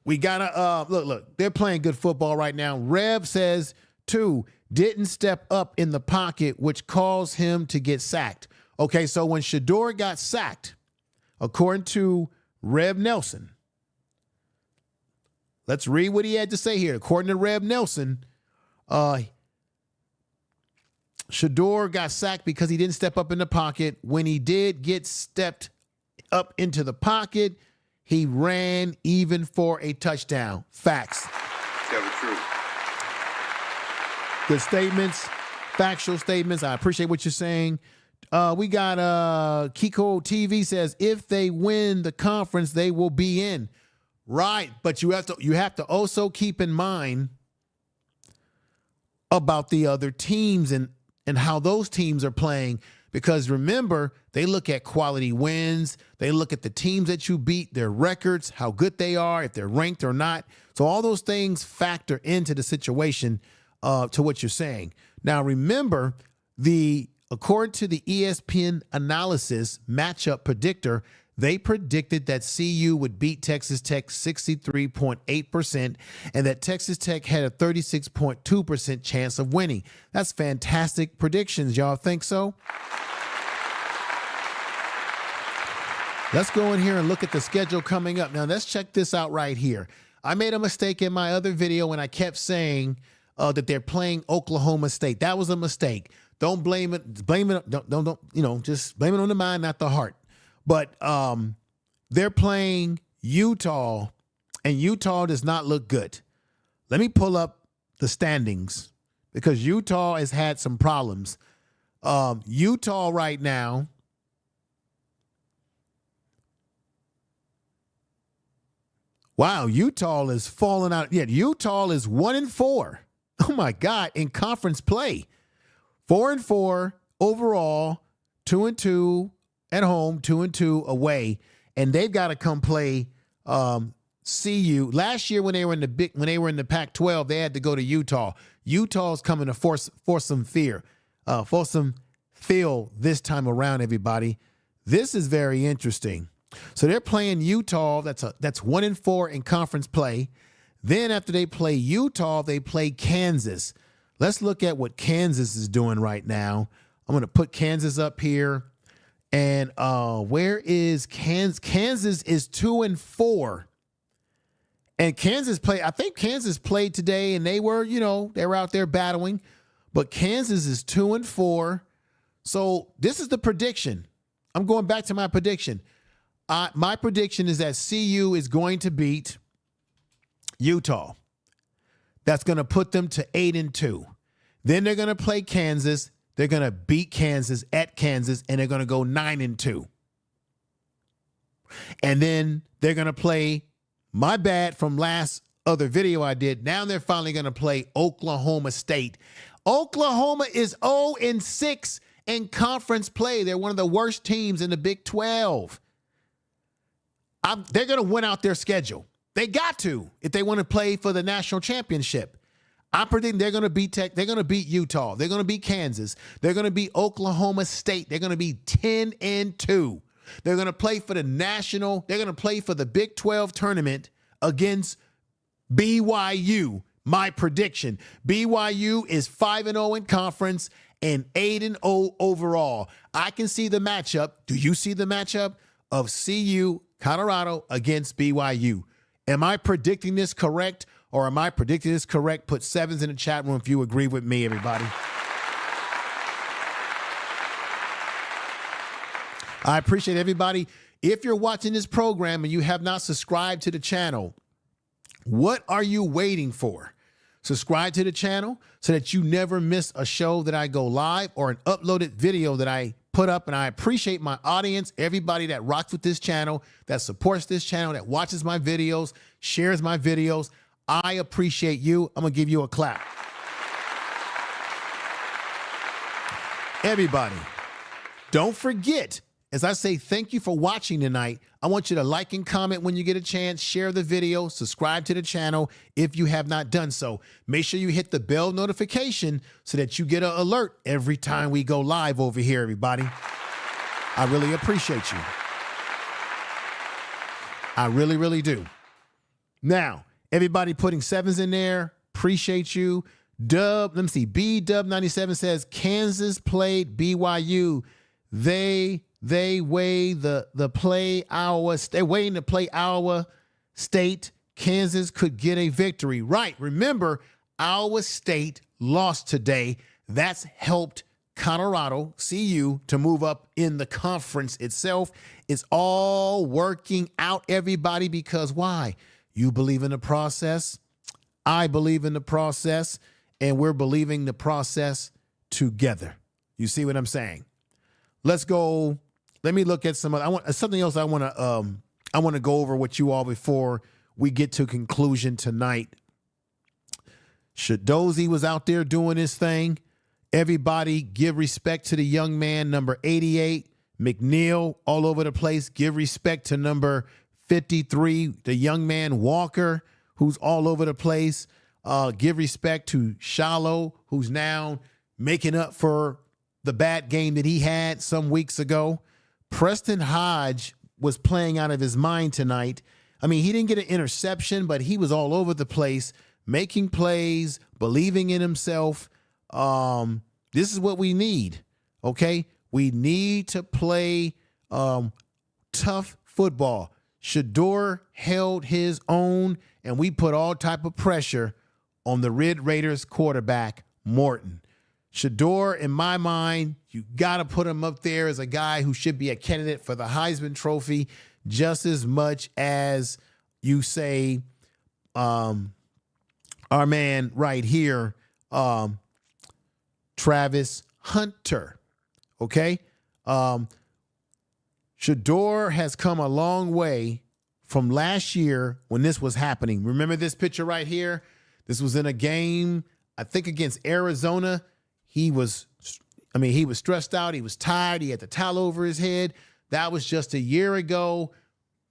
We gotta look, they're playing good football right now. Rev says 2 didn't step up in the pocket, which caused him to get sacked. Okay, so when Shador got sacked, according to Reb Nelson, let's read what he had to say here. According to Reb Nelson, Shador got sacked because he didn't step up in the pocket. When he did get stepped up into the pocket, he ran even for a touchdown. Facts. Tell the truth. Good statements, factual statements. I appreciate what you're saying. We got Kiko TV says if they win the conference, they will be in. Right, but you have to also keep in mind about the other teams and how those teams are playing. Because remember, they look at quality wins. They look at the teams that you beat, their records, how good they are, if they're ranked or not. So all those things factor into the situation to what you're saying. Now, remember, according to the ESPN analysis matchup predictor, they predicted that CU would beat Texas Tech 63.8% and that Texas Tech had a 36.2% chance of winning. That's fantastic predictions. Y'all think so? Let's go in here and look at the schedule coming up. Now, let's check this out right here. I made a mistake in my other video when I kept saying that they're playing Oklahoma State. That was a mistake. Don't blame it. Just blame it on the mind, not the heart. But they're playing Utah, and Utah does not look good. Let me pull up the standings because Utah has had some problems. Utah right now, wow, Utah is falling out. Yeah, Utah is 1-4. Oh my God, in conference play. 4-4 overall, 2-2 at home, 2-2 away, and they've got to come play CU. Last year when they were in the Pac-12, they had to go to Utah. Utah's coming to force some fear, force some feel this time around. Everybody, this is very interesting. So they're playing Utah. That's 1-4 in conference play. Then after they play Utah, they play Kansas. Let's look at what Kansas is doing right now. I'm going to put Kansas up here. And where is Kansas? Kansas is 2-4. And I think Kansas played today, and they were out there battling. But Kansas is 2-4. So this is the prediction. I'm going back to my prediction. My prediction is that CU is going to beat Utah. That's going to put them to 8-2. Then they're going to play Kansas. They're going to beat Kansas at Kansas, and they're going to go 9-2. And then they're going to play, my bad from last other video I did, now they're finally going to play Oklahoma State. Oklahoma is 0-6 in conference play. They're one of the worst teams in the Big 12. They're going to win out their schedule. They got to if they want to play for the national championship. I'm predicting they're going to beat They're going to beat Utah. They're going to beat Kansas. They're going to beat Oklahoma State. They're going to be 10-2. They're going to play for the national. They're going to play for the Big 12 tournament against BYU. My prediction: BYU is 5-0 in conference and 8-0 overall. I can see the matchup. Do you see the matchup of CU Colorado against BYU? Am I predicting this correct? Or am I predicting this correct? Put sevens in the chat room if you agree with me, everybody. I appreciate everybody. If you're watching this program and you have not subscribed to the channel, what are you waiting for? Subscribe to the channel so that you never miss a show that I go live or an uploaded video that I put up. And I appreciate my audience, everybody that rocks with this channel, that supports this channel, that watches my videos, shares my videos. I appreciate you. I'm going to give you a clap. Everybody, don't forget, as I say thank you for watching tonight, I want you to like and comment when you get a chance, share the video, subscribe to the channel if you have not done so. Make sure you hit the bell notification so that you get an alert every time we go live over here, everybody. I really appreciate you. I really, really do. Now, everybody putting sevens in there, appreciate you. Let me see. B-Dub97 says Kansas played BYU. They weigh the play Iowa. They're waiting to play Iowa State. Kansas could get a victory. Right. Remember, Iowa State lost today. That's helped Colorado, CU, to move up in the conference itself. It's all working out, everybody, because why? You believe in the process. I believe in the process, and we're believing the process together. You see what I'm saying? Let's go. Let me look at something else I want to go over with you all before we get to conclusion tonight. Shadozy was out there doing his thing. Everybody give respect to the young man, number 88, McNeil, all over the place. Give respect to number 53, the young man Walker, who's all over the place. Give respect to Shallow, who's now making up for the bad game that he had some weeks ago. Preston Hodge was playing out of his mind tonight. I mean, he didn't get an interception, but he was all over the place, making plays, believing in himself. This is what we need, okay? We need to play tough football. Shador held his own, and we put all type of pressure on the Red Raiders quarterback, Morton. Shador, in my mind, you got to put him up there as a guy who should be a candidate for the Heisman Trophy just as much as you say our man right here, Travis Hunter, okay? Shador has come a long way from last year when this was happening. Remember this picture right here? This was in a game, I think, against Arizona. He was stressed out. He was tired. He had the towel over his head. That was just a year ago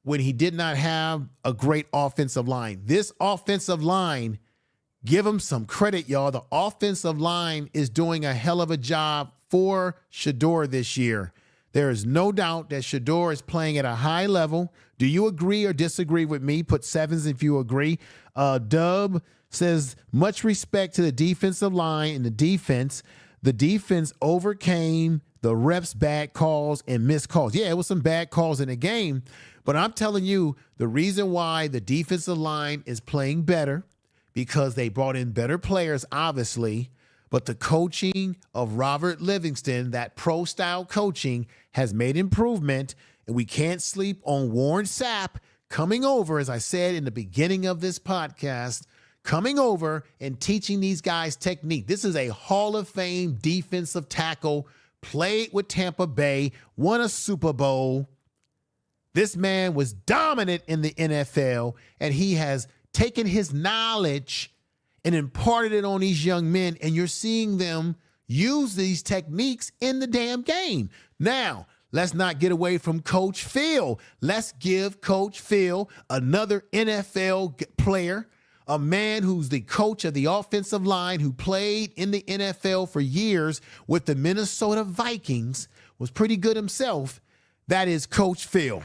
when he did not have a great offensive line. This offensive line, give him some credit, y'all. The offensive line is doing a hell of a job for Shador this year. There is no doubt that Shedeur is playing at a high level. Do you agree or disagree with me? Put sevens if you agree. Dub says, much respect to the defensive line and the defense. The defense overcame the refs' bad calls and missed calls. Yeah, it was some bad calls in the game, but I'm telling you, the reason why the defensive line is playing better, because they brought in better players, obviously, but the coaching of Robert Livingston, that pro-style coaching, has made improvement, and we can't sleep on Warren Sapp coming over, as I said in the beginning of this podcast, coming over and teaching these guys technique. This is a Hall of Fame defensive tackle, played with Tampa Bay, won a Super Bowl. This man was dominant in the NFL, and he has taken his knowledge and imparted it on these young men, and you're seeing them use these techniques in the damn game. Now, let's not get away from Coach Phil. Let's give Coach Phil, another NFL player, a man who's the coach of the offensive line, who played in the NFL for years with the Minnesota Vikings, was pretty good himself. That is Coach Phil.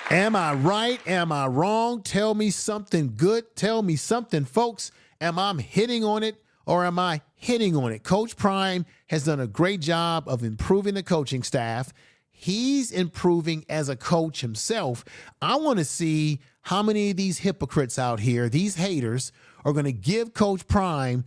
Am I right? Am I wrong? Tell me something good. Tell me something, folks. Am I hitting on it or am I hitting on it? Coach Prime has done a great job of improving the coaching staff. He's improving as a coach himself. I want to see how many of these hypocrites out here, these haters, are going to give Coach Prime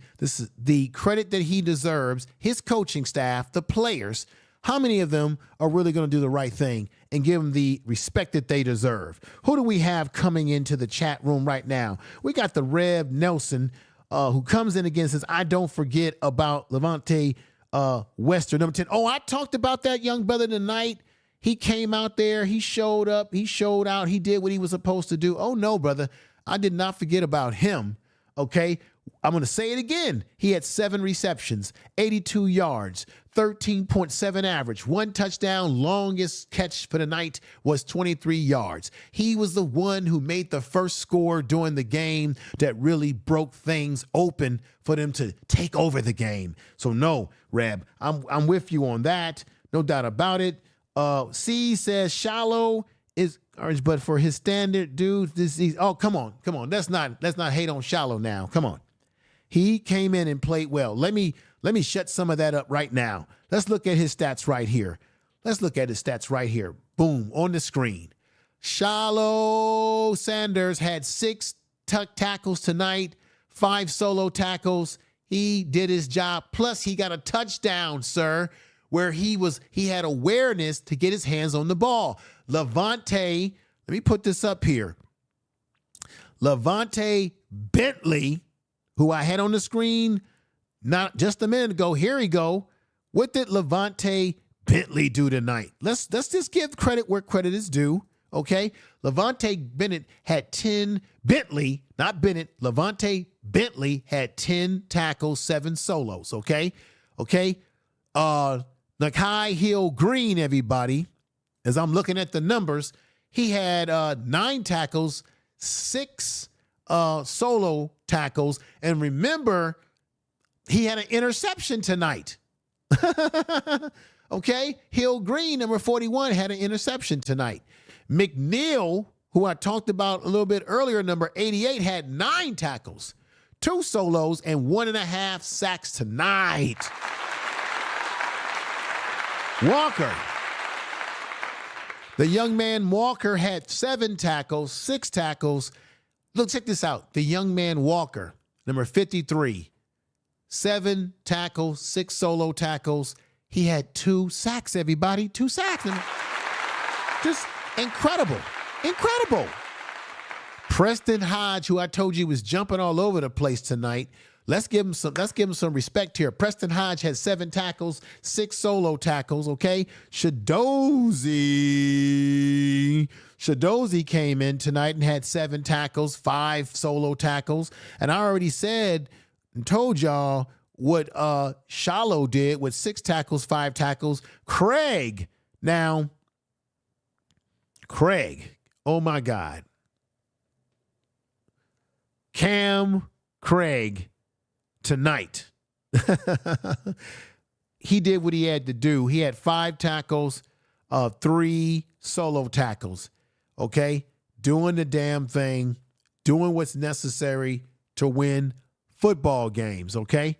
the credit that he deserves, his coaching staff, the players. How many of them are really going to do the right thing and give them the respect that they deserve? Who do we have coming into the chat room right now? We got the Rev Nelson, who comes in again and says, I don't forget about Levante Wester, number 10. Oh, I talked about that young brother tonight. He came out there. He showed up. He showed out. He did what he was supposed to do. Oh, no, brother. I did not forget about him. Okay. I'm going to say it again. He had 7 receptions, 82 yards, 13.7 average, 1 touchdown. Longest catch for the night was 23 yards. He was the one who made the first score during the game that really broke things open for them to take over the game. So no, Reb, I'm with you on that. No doubt about it. C says shallow is orange, but for his standard dude, oh, come on. Let's not hate on shallow now. Come on. He came in and played well. Let me shut some of that up right now. Let's look at his stats right here. Boom, on the screen. Shallow Sanders had 6 tackles tonight, 5 solo tackles. He did his job. Plus, he got a touchdown, sir, where he had awareness to get his hands on the ball. Levante, let me put this up here. Levante Bentley, who I had on the screen not just a minute ago. Here we go. What did Levante Bentley do tonight? Let's just give credit where credit is due, okay? Levante Bentley had 10 tackles, 7 solos, okay? Nakai Hill Green, everybody, as I'm looking at the numbers, he had 9 tackles, 6 solo tackles, and remember, he had an interception tonight. Okay, Hill Green, number 41, had an interception tonight. McNeil, who I talked about a little bit earlier, number 88, had 9 tackles, 2 solos, and 1.5 sacks tonight. Walker, the young man Walker, had 7 tackles, 6 tackles. Look, check this out. The young man Walker, number 53, 7 tackles, 6 solo tackles. He had 2 sacks, everybody. 2 sacks. And just incredible. Preston Hodge, who I told you was jumping all over the place tonight. Let's give him some respect here. Preston Hodge had 7 tackles, 6 solo tackles, okay? Shadozi came in tonight and had 7 tackles, 5 solo tackles. And I already said and told y'all what Shallow did with 6 tackles, 5 tackles. Craig, oh my God. Cam Craig tonight. He did what he had to do. He had 5 tackles, 3 solo tackles. Okay? Doing the damn thing, doing what's necessary to win football games. Okay?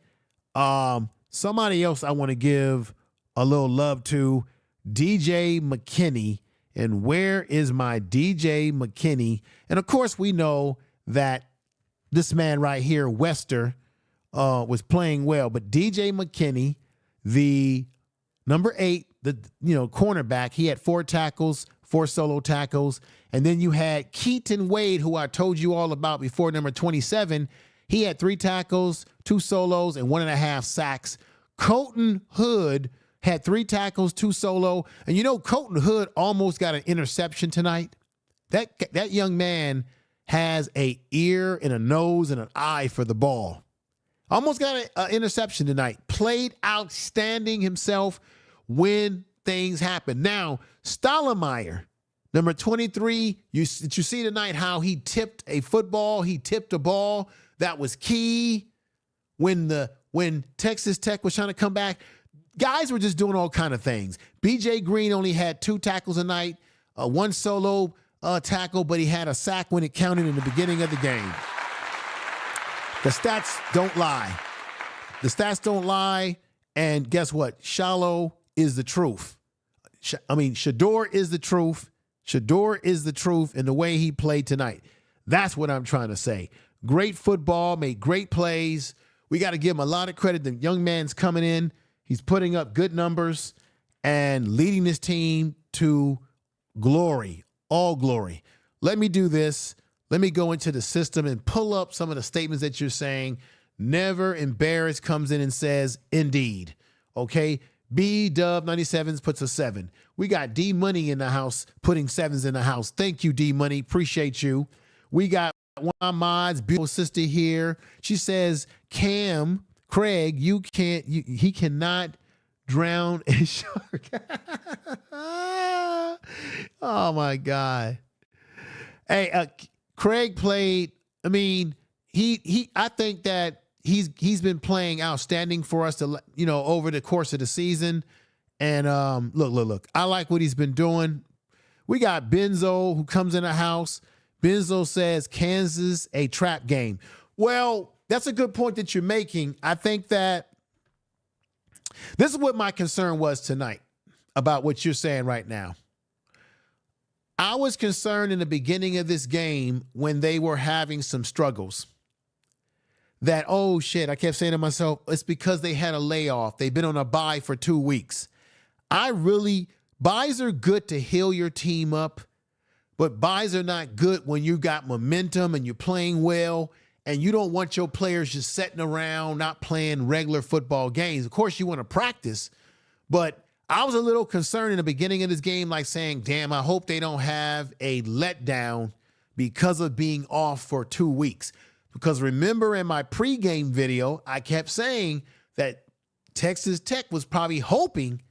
Somebody else I want to give a little love to, DJ McKinney. And where is my DJ McKinney? And of course, we know that this man right here, Wester, was playing well. But DJ McKinney, the number 8, the cornerback, he had 4 tackles, 4 solo tackles. And then you had Keaton Wade, who I told you all about before, number 27. He had 3 tackles, 2 solos, and 1.5 sacks. Colton Hood had 3 tackles, 2 solo. And Colton Hood almost got an interception tonight. That young man has an ear and a nose and an eye for the ball. Almost got an interception tonight. Played outstanding himself when things happen. Now, Stottlemyre, number 23, did you see tonight how he tipped a football? He tipped a ball that was key when Texas Tech was trying to come back. Guys were just doing all kind of things. BJ Green only had 2 tackles a night, 1 solo tackle, but he had a sack when it counted in the beginning of the game. The stats don't lie. The stats don't lie. And guess what? Shallow is the truth. Shador is the truth. Shador is the truth in the way he played tonight. That's what I'm trying to say. Great football, made great plays. We got to give him a lot of credit. The young man's coming in. He's putting up good numbers and leading this team to glory, all glory. Let me do this. Let me go into the system and pull up some of the statements that you're saying. Never embarrassed comes in and says, indeed. Okay. B-Dub 97s puts a 7. We got D Money in the house putting 7s in the house. Thank you, D Money. Appreciate you. We got one of my mods, beautiful sister here. She says, Craig, he cannot drown a shark. Oh my God. Hey, Craig played, I think that he's been playing outstanding for us over the course of the season. And look, I like what he's been doing. We got Benzo who comes in the house. Benzo says Kansas a trap game. Well, that's a good point that you're making. I think that this is what my concern was tonight about what you're saying right now. I was concerned in the beginning of this game when they were having some struggles that, oh shit, I kept saying to myself, it's because they had a layoff. They've been on a bye for 2 weeks. Buys are good to heal your team up, but buys are not good when you got momentum and you're playing well and you don't want your players just sitting around not playing regular football games. Of course, you want to practice, but I was a little concerned in the beginning of this game, like saying, damn, I hope they don't have a letdown because of being off for 2 weeks. Because remember in my pregame video, I kept saying that Texas Tech was probably hoping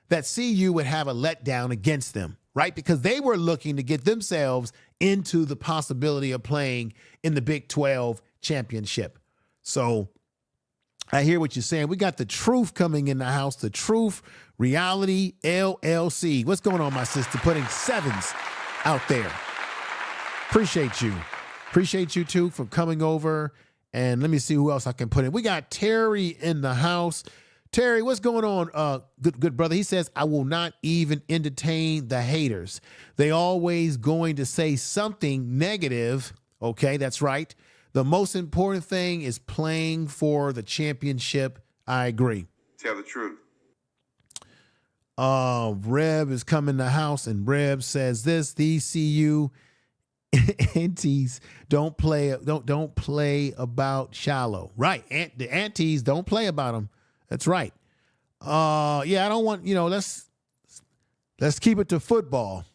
that CU would have a letdown against them, right? Because they were looking to get themselves into the possibility of playing in the Big 12 championship. So I hear what you're saying. We got the truth coming in the house, the truth reality LLC. What's going on, my sister? Putting 7s out there. Appreciate you. Appreciate you too for coming over. And let me see who else I can put in. We got Terry in the house. Terry, what's going on? Good brother. He says, I will not even entertain the haters. They always going to say something negative. Okay, that's right. The most important thing is playing for the championship. I agree. Tell the truth. Reb is coming to the house, and Reb says this: these CU aunties don't play about shallow. Right. The aunties don't play about them. That's right. Yeah, I don't want, let's keep it to football.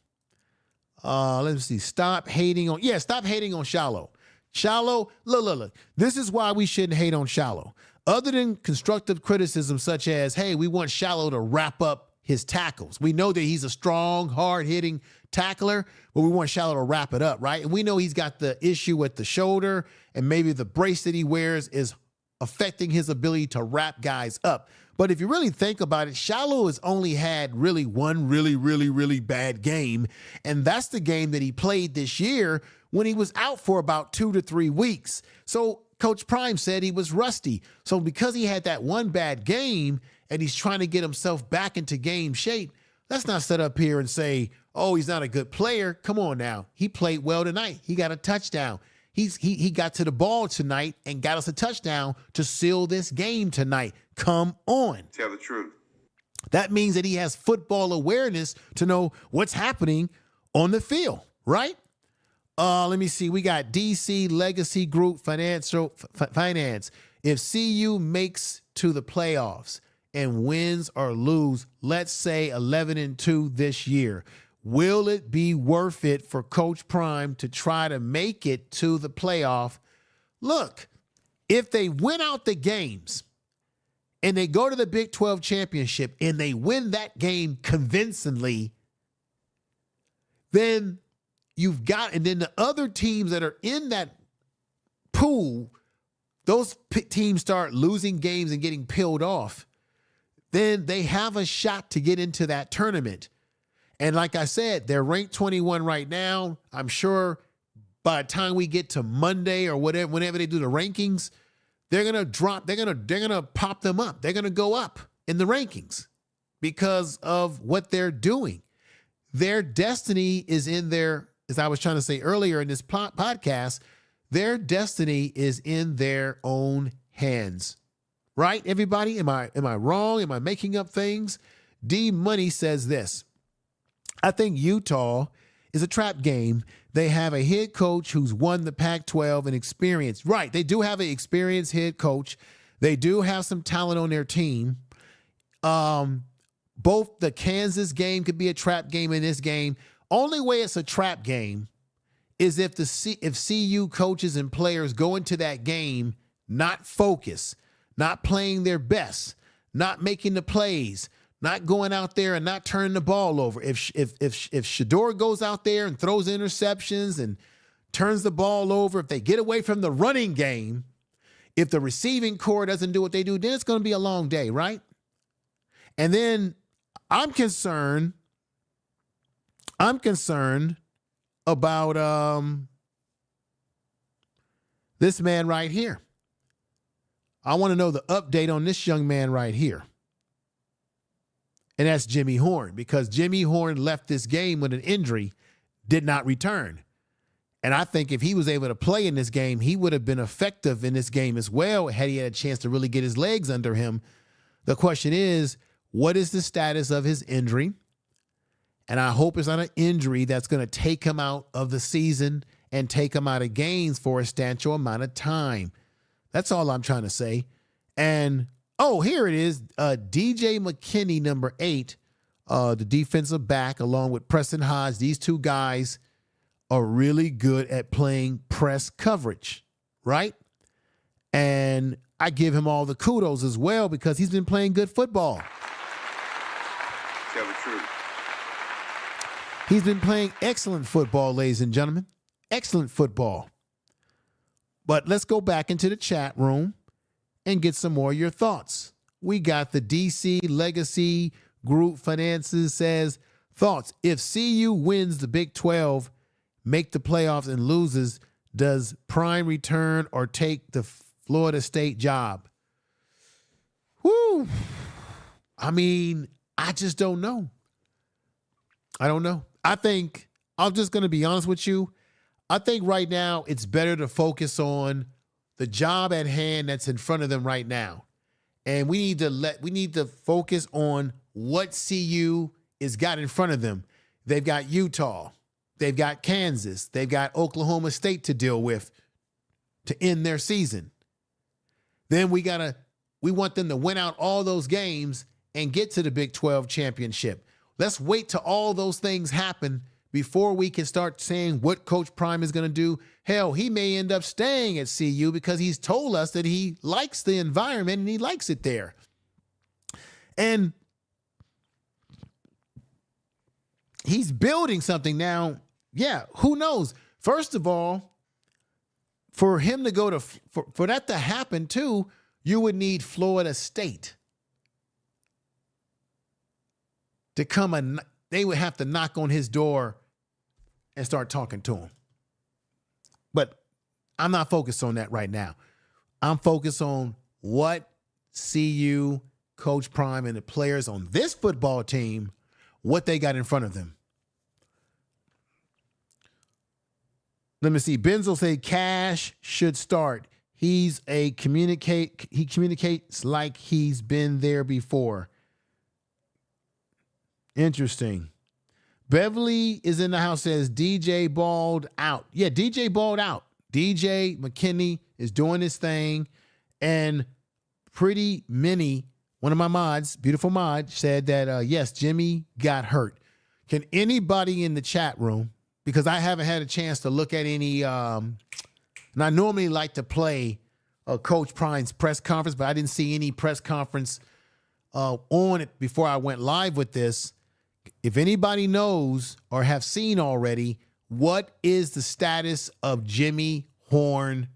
Let's see. Stop hating on shallow. Shallow, look. This is why we shouldn't hate on shallow. Other than constructive criticism such as, hey, we want Shallow to wrap up his tackles. We know that he's a strong, hard-hitting tackler, but we want Shallow to wrap it up, right? And we know he's got the issue with the shoulder, and maybe the brace that he wears is affecting his ability to wrap guys up. But if you really think about it, Shallow has only had really one really bad game, and that's the game that he played this year when he was out for about 2 to 3 weeks. So Coach Prime said he was rusty. So because he had that one bad game and he's trying to get himself back into game shape, let's not sit up here and say, oh, he's not a good player. Come on now. He played well tonight. He got a touchdown. He got to the ball tonight and got us a touchdown to seal this game tonight. Come on. Tell the truth. That means that he has football awareness to know what's happening on the field, right? Let me see. We got DC Legacy Group Finance. If CU makes to the playoffs and wins or lose, let's say 11-2 this year, will it be worth it for Coach Prime to try to make it to the playoff? Look, if they win out the games and they go to the Big 12 championship and they win that game convincingly, then you've got, and then the other teams that are in that pool, those teams start losing games and getting peeled off, then they have a shot to get into that tournament. And like I said, they're ranked 21 right now. I'm sure by the time we get to Monday or whatever, whenever they do the rankings, they're going to drop, they're going to pop them up. They're going to go up in the rankings because of what they're doing. Their destiny is in their, as I was trying to say earlier in this podcast, their destiny is in their own hands. Right, everybody? Am I wrong? Am I making up things? D Money says this. I think Utah is a trap game. They have a head coach who's won the Pac-12 and experience. Right, they do have an experienced head coach. They do have some talent on their team. Both the Kansas game could be a trap game in this game. Only way it's a trap game is if if CU coaches and players go into that game not focused, not playing their best, not making the plays, not going out there and not turning the ball over. If Shador goes out there and throws interceptions and turns the ball over, if they get away from the running game, if the receiving core doesn't do what they do, then it's going to be a long day, right? And then I'm concerned about this man right here. I want to know the update on this young man right here. And that's Jimmy Horn, because Jimmy Horn left this game with an injury, did not return. And I think if he was able to play in this game, he would have been effective in this game as well, had he had a chance to really get his legs under him. The question is, what is the status of his injury? And I hope it's not an injury that's going to take him out of the season and take him out of games for a substantial amount of time. That's all I'm trying to say. And, oh, here it is. DJ McKinney, number 8, the defensive back, along with Preston Hodge. These two guys are really good at playing press coverage, right? And I give him all the kudos as well because he's been playing good football. Tell the truth. He's been playing excellent football, ladies and gentlemen. Excellent football. But let's go back into the chat room and get some more of your thoughts. We got the DC Legacy Group Finances says, thoughts. If CU wins the Big 12, make the playoffs and loses, does Prime return or take the Florida State job? Whoo. I mean, I just don't know. I don't know. I think, I'm just going to be honest with you. I think right now it's better to focus on the job at hand that's in front of them right now. And we need to focus on what CU is got in front of them. They've got Utah. They've got Kansas. They've got Oklahoma State to deal with to end their season. Then we want them to win out all those games and get to the Big 12 championship. Let's wait till all those things happen before we can start saying what Coach Prime is going to do. Hell, he may end up staying at CU because he's told us that he likes the environment and he likes it there. And he's building something now. Yeah, who knows? First of all, for him to go to, for that to happen too, you would need Florida State to come and they would have to knock on his door and start talking to him. But I'm not focused on that right now. I'm focused on what CU, Coach Prime, and the players on this football team, what they got in front of them. Let me see. Benzo say Cash should start. He communicates like he's been there before. Interesting. Beverly is in the house, says DJ balled out. Yeah, DJ balled out. DJ McKinney is doing his thing. And Pretty Minnie, one of my mods, beautiful mod, said that, yes, Jimmy got hurt. Can anybody in the chat room, because I haven't had a chance to look at any, and I normally like to play Coach Prime's press conference, but I didn't see any press conference on it before I went live with this. If anybody knows or have seen already, what is the status of Jimmy Horn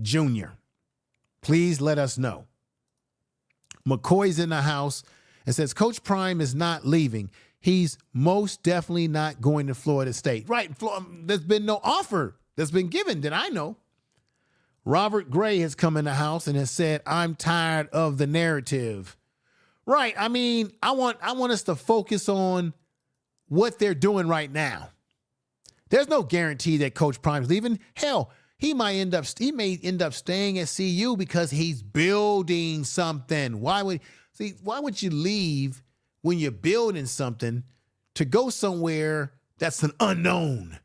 Jr.? Please let us know. McCoy's in the house and says Coach Prime is not leaving. He's most definitely not going to Florida State. Right. There's been no offer that's been given that I know. Robert Gray has come in the house and has said, I'm tired of the narrative. Right. I mean, I want us to focus on what they're doing right now. There's no guarantee that Coach Prime's leaving. Hell, he may end up staying at CU because he's building something. Why would you leave when you're building something to go somewhere that's an unknown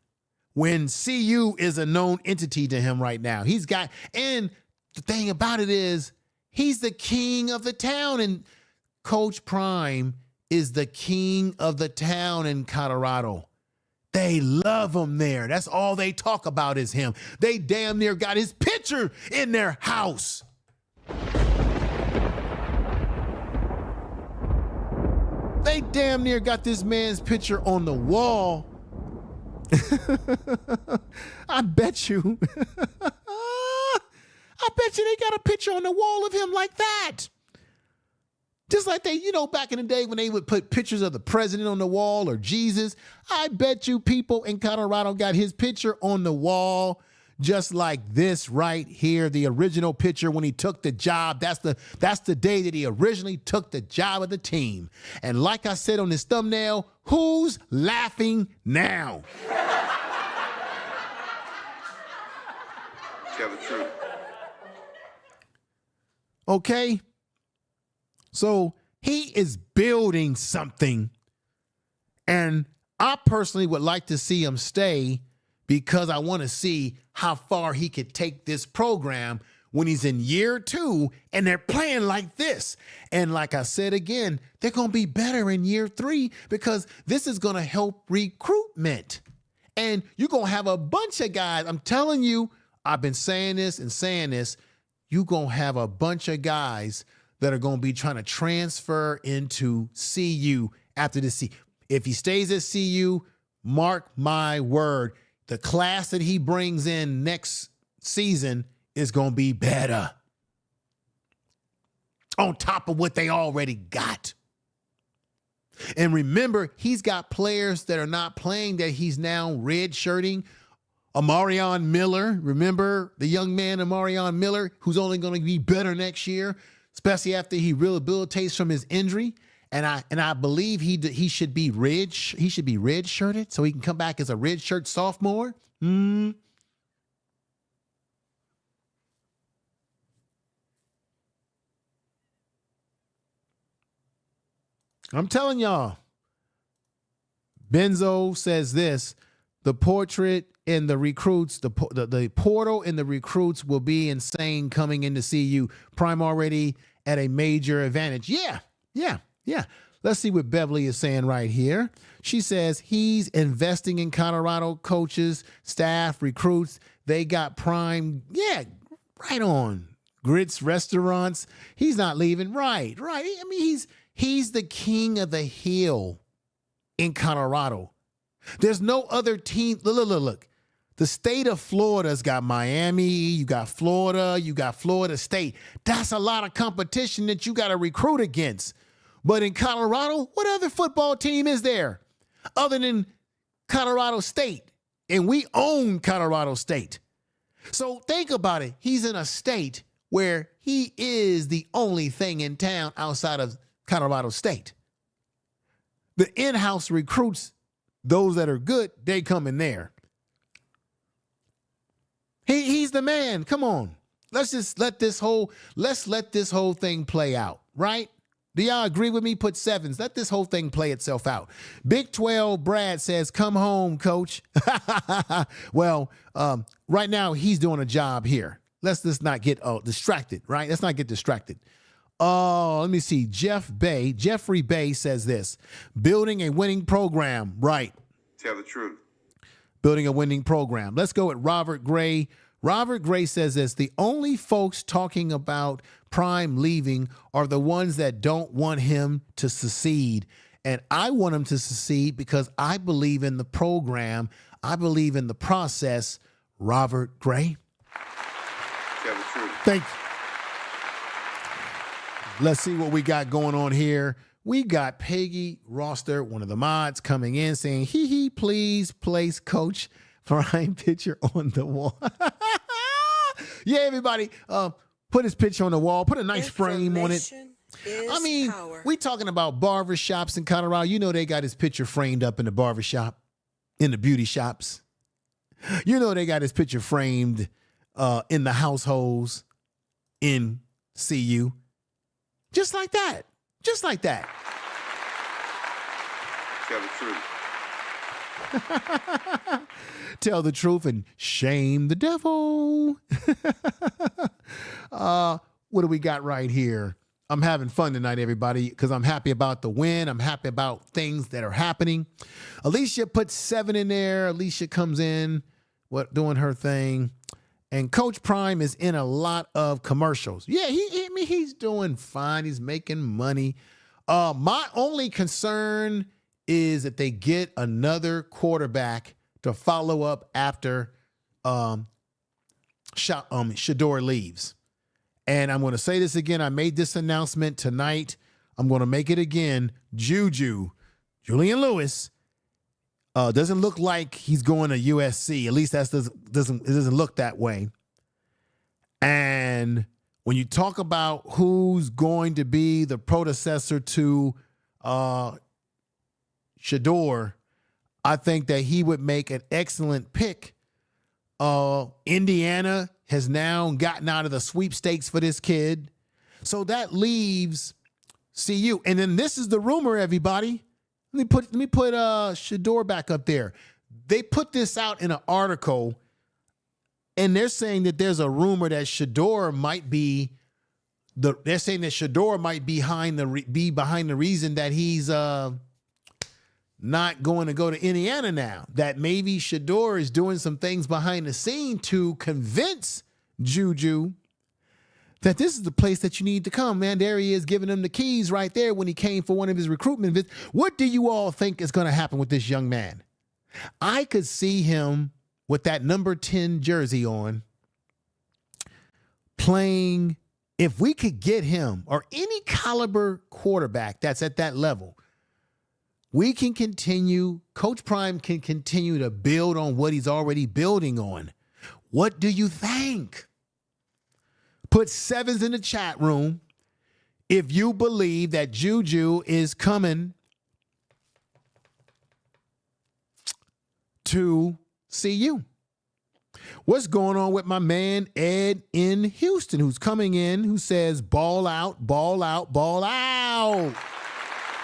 when CU is a known entity to him right now? And the thing about it is he's the king of the town, and Coach Prime is the king of the town in Colorado. They love him there. That's all they talk about is him. They damn near got his picture in their house. They damn near got this man's picture on the wall. I bet you. I bet you they got a picture on the wall of him like that. Just like they, back in the day when they would put pictures of the president on the wall or Jesus, I bet you people in Colorado got his picture on the wall just like this right here, the original picture when he took the job. That's the day that he originally took the job of the team. And like I said on this thumbnail, who's laughing now? Tell the truth. Okay. So he is building something, and I personally would like to see him stay because I want to see how far he could take this program when he's in year 2 and they're playing like this. And like I said again, they're going to be better in year 3 because this is going to help recruitment. And you're going to have a bunch of guys. I'm telling you, I've been saying this and saying this. You're going to have a bunch of guys that are going to be trying to transfer into CU after this season. If he stays at CU, mark my word, the class that he brings in next season is going to be better. On top of what they already got. And remember, he's got players that are not playing that he's now red-shirting. Amarion Miller, remember the young man Amarion Miller, who's only going to be better next year, especially after he rehabilitates from his injury. And I believe he should be red-shirted so he can come back as a red-shirt sophomore. I'm telling y'all. Benzo says this, the portrait in the recruits, the portal in the recruits will be insane coming into CU. Prime already at a major advantage. Yeah. Let's see what Beverly is saying right here. She says he's investing in Colorado coaches, staff, recruits. They got Prime. Yeah, right on. Grits restaurants. He's not leaving. Right. I mean, he's the king of the hill in Colorado. There's no other team. Look. The state of Florida's got Miami, you got Florida, you got Florida State. That's a lot of competition that you got to recruit against. But in Colorado, what other football team is there other than Colorado State? And we own Colorado State. So think about it. He's in a state where he is the only thing in town outside of Colorado State. The in-house recruits, those that are good, they come in there. He's the man. Come on. Let's let this whole thing play out, right? Do y'all agree with me? Put sevens. Let this whole thing play itself out. Big 12 Brad says, come home, coach. Well, right now he's doing a job here. Let's just not get distracted, right? Let's not get distracted. Let me see. Jeffrey Bay says this. Building a winning program. Right. Tell the truth. Building a winning program. Let's go with Robert Gray. Robert Gray says this. The only folks talking about Prime leaving are the ones that don't want him to succeed. And I want him to succeed because I believe in the program. I believe in the process. Robert Gray. Tell the truth. Thank you. Let's see what we got going on here. We got Peggy Roster, one of the mods, coming in saying, please place Coach Prime picture on the wall. Yeah, everybody, put his picture on the wall. Put a nice frame on it. I mean, we talking about barbershops in Colorado. You know they got his picture framed up in the barbershop, in the beauty shops. You know they got his picture framed in the households in CU. Just like that. Just like that. Tell the truth. Tell the truth and shame the devil. What do we got right here? I'm having fun tonight, everybody, because I'm happy about the win. I'm happy about things that are happening. Alicia put 7 in there. Alicia comes in, doing her thing. And Coach Prime is in a lot of commercials. Yeah, he's doing fine. He's making money. My only concern is that they get another quarterback to follow up after Shador leaves. And I'm going to say this again. I made this announcement tonight. I'm going to make it again. Julian Lewis, doesn't look like he's going to USC. At least it doesn't look that way. And when you talk about who's going to be the predecessor to Shador, I think that he would make an excellent pick. Indiana has now gotten out of the sweepstakes for this kid. So that leaves CU. And then this is the rumor, everybody. Let me put Shador back up there. They put this out in an article, and they're saying that there's a rumor that Shador might be they're saying that Shador might be behind the reason that he's not going to go to Indiana now. That maybe Shador is doing some things behind the scene to convince Juju that this is the place that you need to come, man. There he is giving him the keys right there when he came for one of his recruitment visits. What do you all think is going to happen with this young man? I could see him with that number 10 jersey on playing. If we could get him or any caliber quarterback that's at that level, we can continue. Coach Prime can continue to build on what he's already building on. What do you think? Put 7s in the chat room if you believe that Juju is coming to CU. What's going on with my man Ed in Houston, who's coming in, who says ball out, ball out, ball out.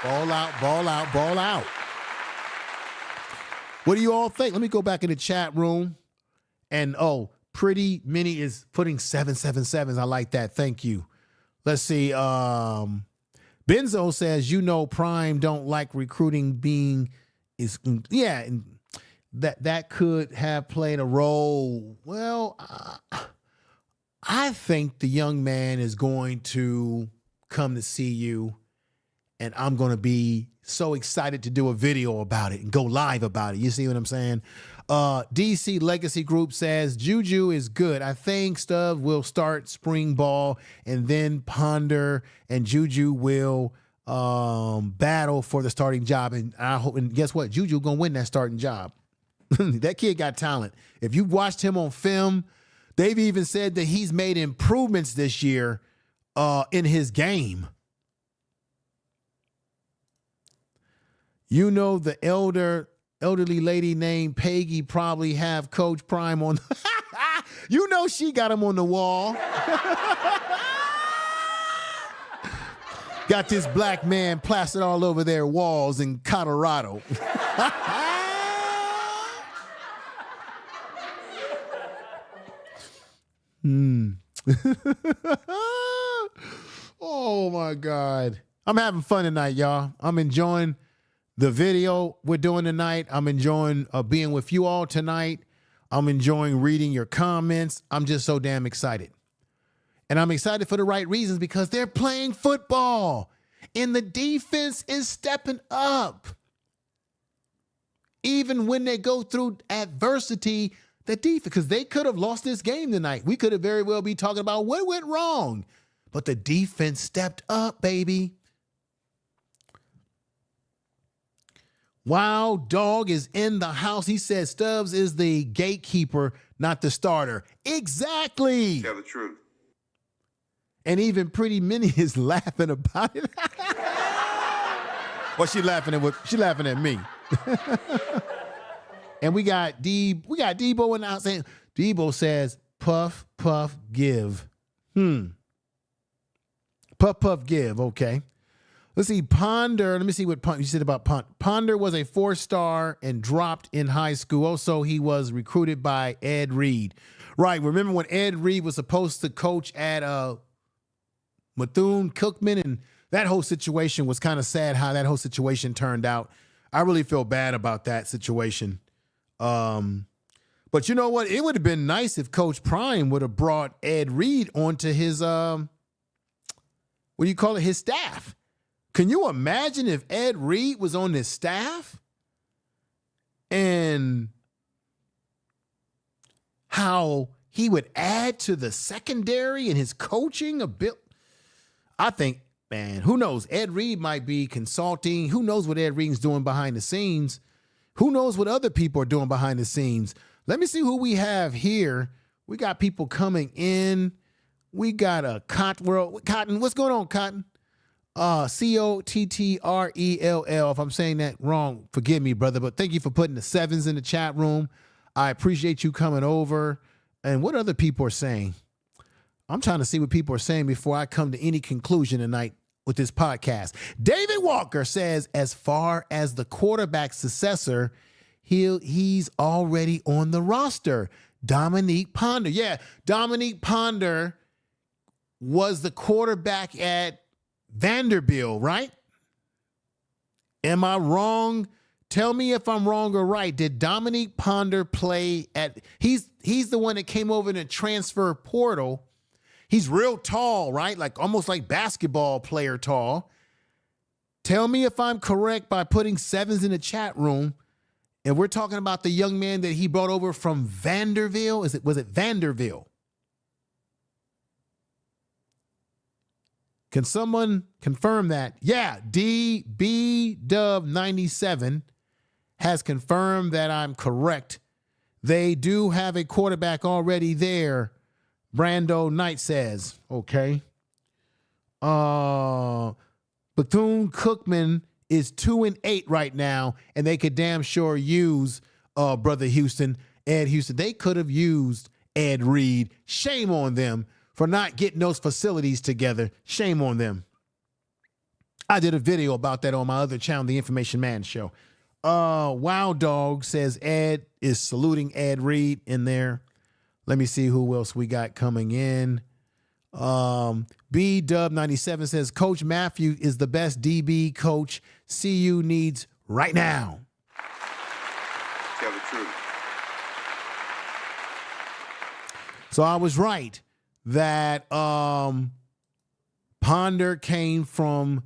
Ball out, ball out, ball out. What do you all think? Let me go back in the chat room. And, Pretty Minnie is putting 777s. I like that. Thank you. Let's see. Benzo says, Prime don't like recruiting yeah, and that could have played a role. Well, I think the young man is going to come to see you. and I'm going to be so excited to do a video about it and go live about it. You see what I'm saying? DC Legacy Group says, Juju is good. I think Stubbs will start spring ball, and then Ponder and Juju will battle for the starting job. And I hope, and guess what? Juju going to win that starting job. That kid got talent. If you watched him on film, they've even said that he's made improvements this year in his game. You know, the elderly lady named Peggy probably have Coach Prime on. You know, she got him on the wall. Got this black man plastered all over their walls in Colorado. Oh my God. I'm having fun tonight, y'all. I'm enjoying the video we're doing tonight. I'm enjoying being with you all tonight. I'm enjoying reading your comments. I'm just so damn excited. And I'm excited for the right reasons, because they're playing football and the defense is stepping up. Even when they go through adversity, the defense, because they could have lost this game tonight. We could have very well be talking about what went wrong, but the defense stepped up, baby. Wild Dog is in the house. He says Stubbs is the gatekeeper, not the starter. Exactly. Tell the truth. And even Pretty Minnie is laughing about it. Well, she laughing at me. And we got Debo in the house saying, Debo says, puff, puff, give. Puff, puff, give. Okay. Let's see. Ponder. Let me see what you said about Ponder. Ponder was a 4-star and dropped in high school. Also, he was recruited by Ed Reed. Right. Remember when Ed Reed was supposed to coach at Bethune-Cookman, and that whole situation was kind of sad how that whole situation turned out. I really feel bad about that situation. But you know what? It would have been nice if Coach Prime would have brought Ed Reed onto his, his staff. Can you imagine if Ed Reed was on his staff and how he would add to the secondary and his coaching a bit? I think, man, who knows? Ed Reed might be consulting. Who knows what Ed Reed's doing behind the scenes? Who knows what other people are doing behind the scenes? Let me see who we have here. We got people coming in. We got a Cotton. What's going on, Cotton? Cottrell. If I'm saying that wrong, forgive me, brother. But thank you for putting the 7s in the chat room. I appreciate you coming over. And what other people are saying? I'm trying to see what people are saying before I come to any conclusion tonight with this podcast. David Walker says, as far as the quarterback successor, he's already on the roster. Dominique Ponder. Yeah, Dominique Ponder was the quarterback at Vanderbilt, right? Am I wrong? Tell me if I'm wrong or right. Did Dominique Ponder play at, he's the one that came over in the transfer portal. He's real tall, right? Like almost like basketball player tall. Tell me if I'm correct by putting 7s in the chat room. And we're talking about the young man that he brought over from Vanderbilt. Was it Vanderbilt? Can someone confirm that? Yeah, DB-Dub97 has confirmed that I'm correct. They do have a quarterback already there. Brando Knight says, okay. Bethune-Cookman is 2-8 right now, and they could damn sure use Brother Houston, Ed Houston. They could have used Ed Reed. Shame on them for not getting those facilities together. Shame on them. I did a video about that on my other channel, The Information Man Show. Wild Dog says Ed is saluting Ed Reed in there. Let me see who else we got coming in. B-Dub97 says Coach Matthew is the best DB coach CU needs right now. Tell the truth. So I was right that Ponder came from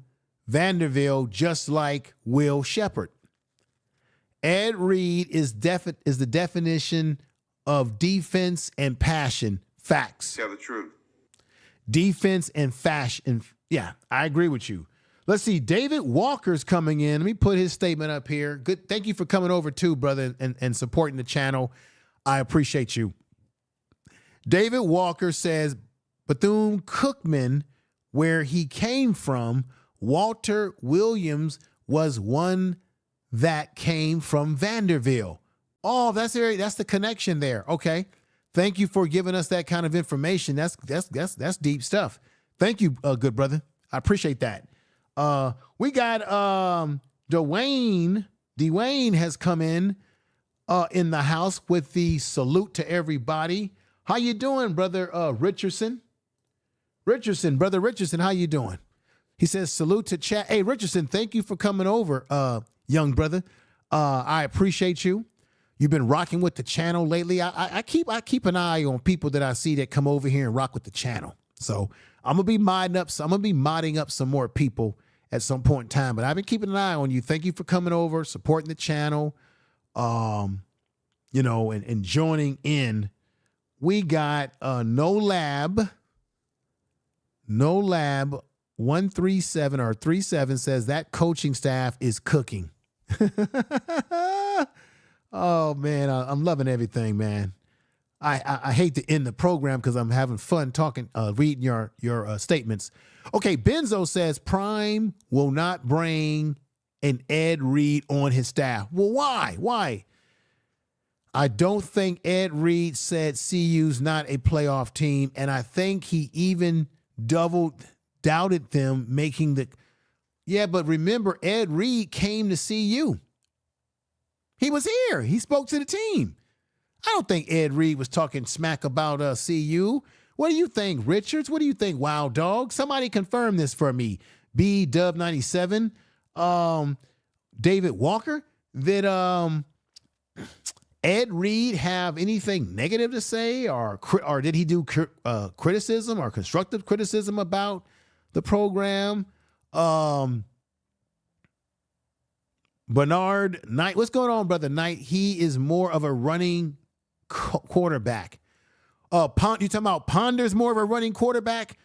Vanderbilt just like Will Shepherd. Ed Reed is the definition of defense and passion. Facts. Tell the truth. Defense and fashion. Yeah, I agree with you. Let's see. David Walker's coming in. Let me put his statement up here. Good. Thank you for coming over too, brother, and supporting the channel. I appreciate you. David Walker says, Bethune-Cookman, where he came from, Walter Williams was one that came from Vanderbilt. Oh, that's the connection there. Okay. Thank you for giving us that kind of information. That's deep stuff. Thank you, good brother. I appreciate that. We got Dwayne. Dwayne has come in the house with the salute to everybody. How you doing, brother Richardson? Brother Richardson, how you doing? He says salute to chat. Hey, Richardson, thank you for coming over, young brother. I appreciate you. You've been rocking with the channel lately. I keep an eye on people that I see that come over here and rock with the channel. So I'm gonna be modding up some more people at some point in time. But I've been keeping an eye on you. Thank you for coming over, supporting the channel, and joining in. We got No Lab 137 or 37 says that coaching staff is cooking. Oh man, I'm loving everything, man. I hate to end the program because I'm having fun talking, reading your statements. Okay, Benzo says Prime will not bring an Ed Reed on his staff. Well, why? Why? I don't think Ed Reed said CU's not a playoff team, and I think he even doubted them making the. Yeah, but remember, Ed Reed came to CU. He was here. He spoke to the team. I don't think Ed Reed was talking smack about CU. What do you think, Richards? What do you think, Wild Dog? Somebody confirm this for me. B-Dub97, David Walker, that Ed Reed have anything negative to say, or did he do criticism or constructive criticism about the program? Bernard Knight, what's going on, brother Knight? He is more of a running quarterback. You talking about Ponder's more of a running quarterback?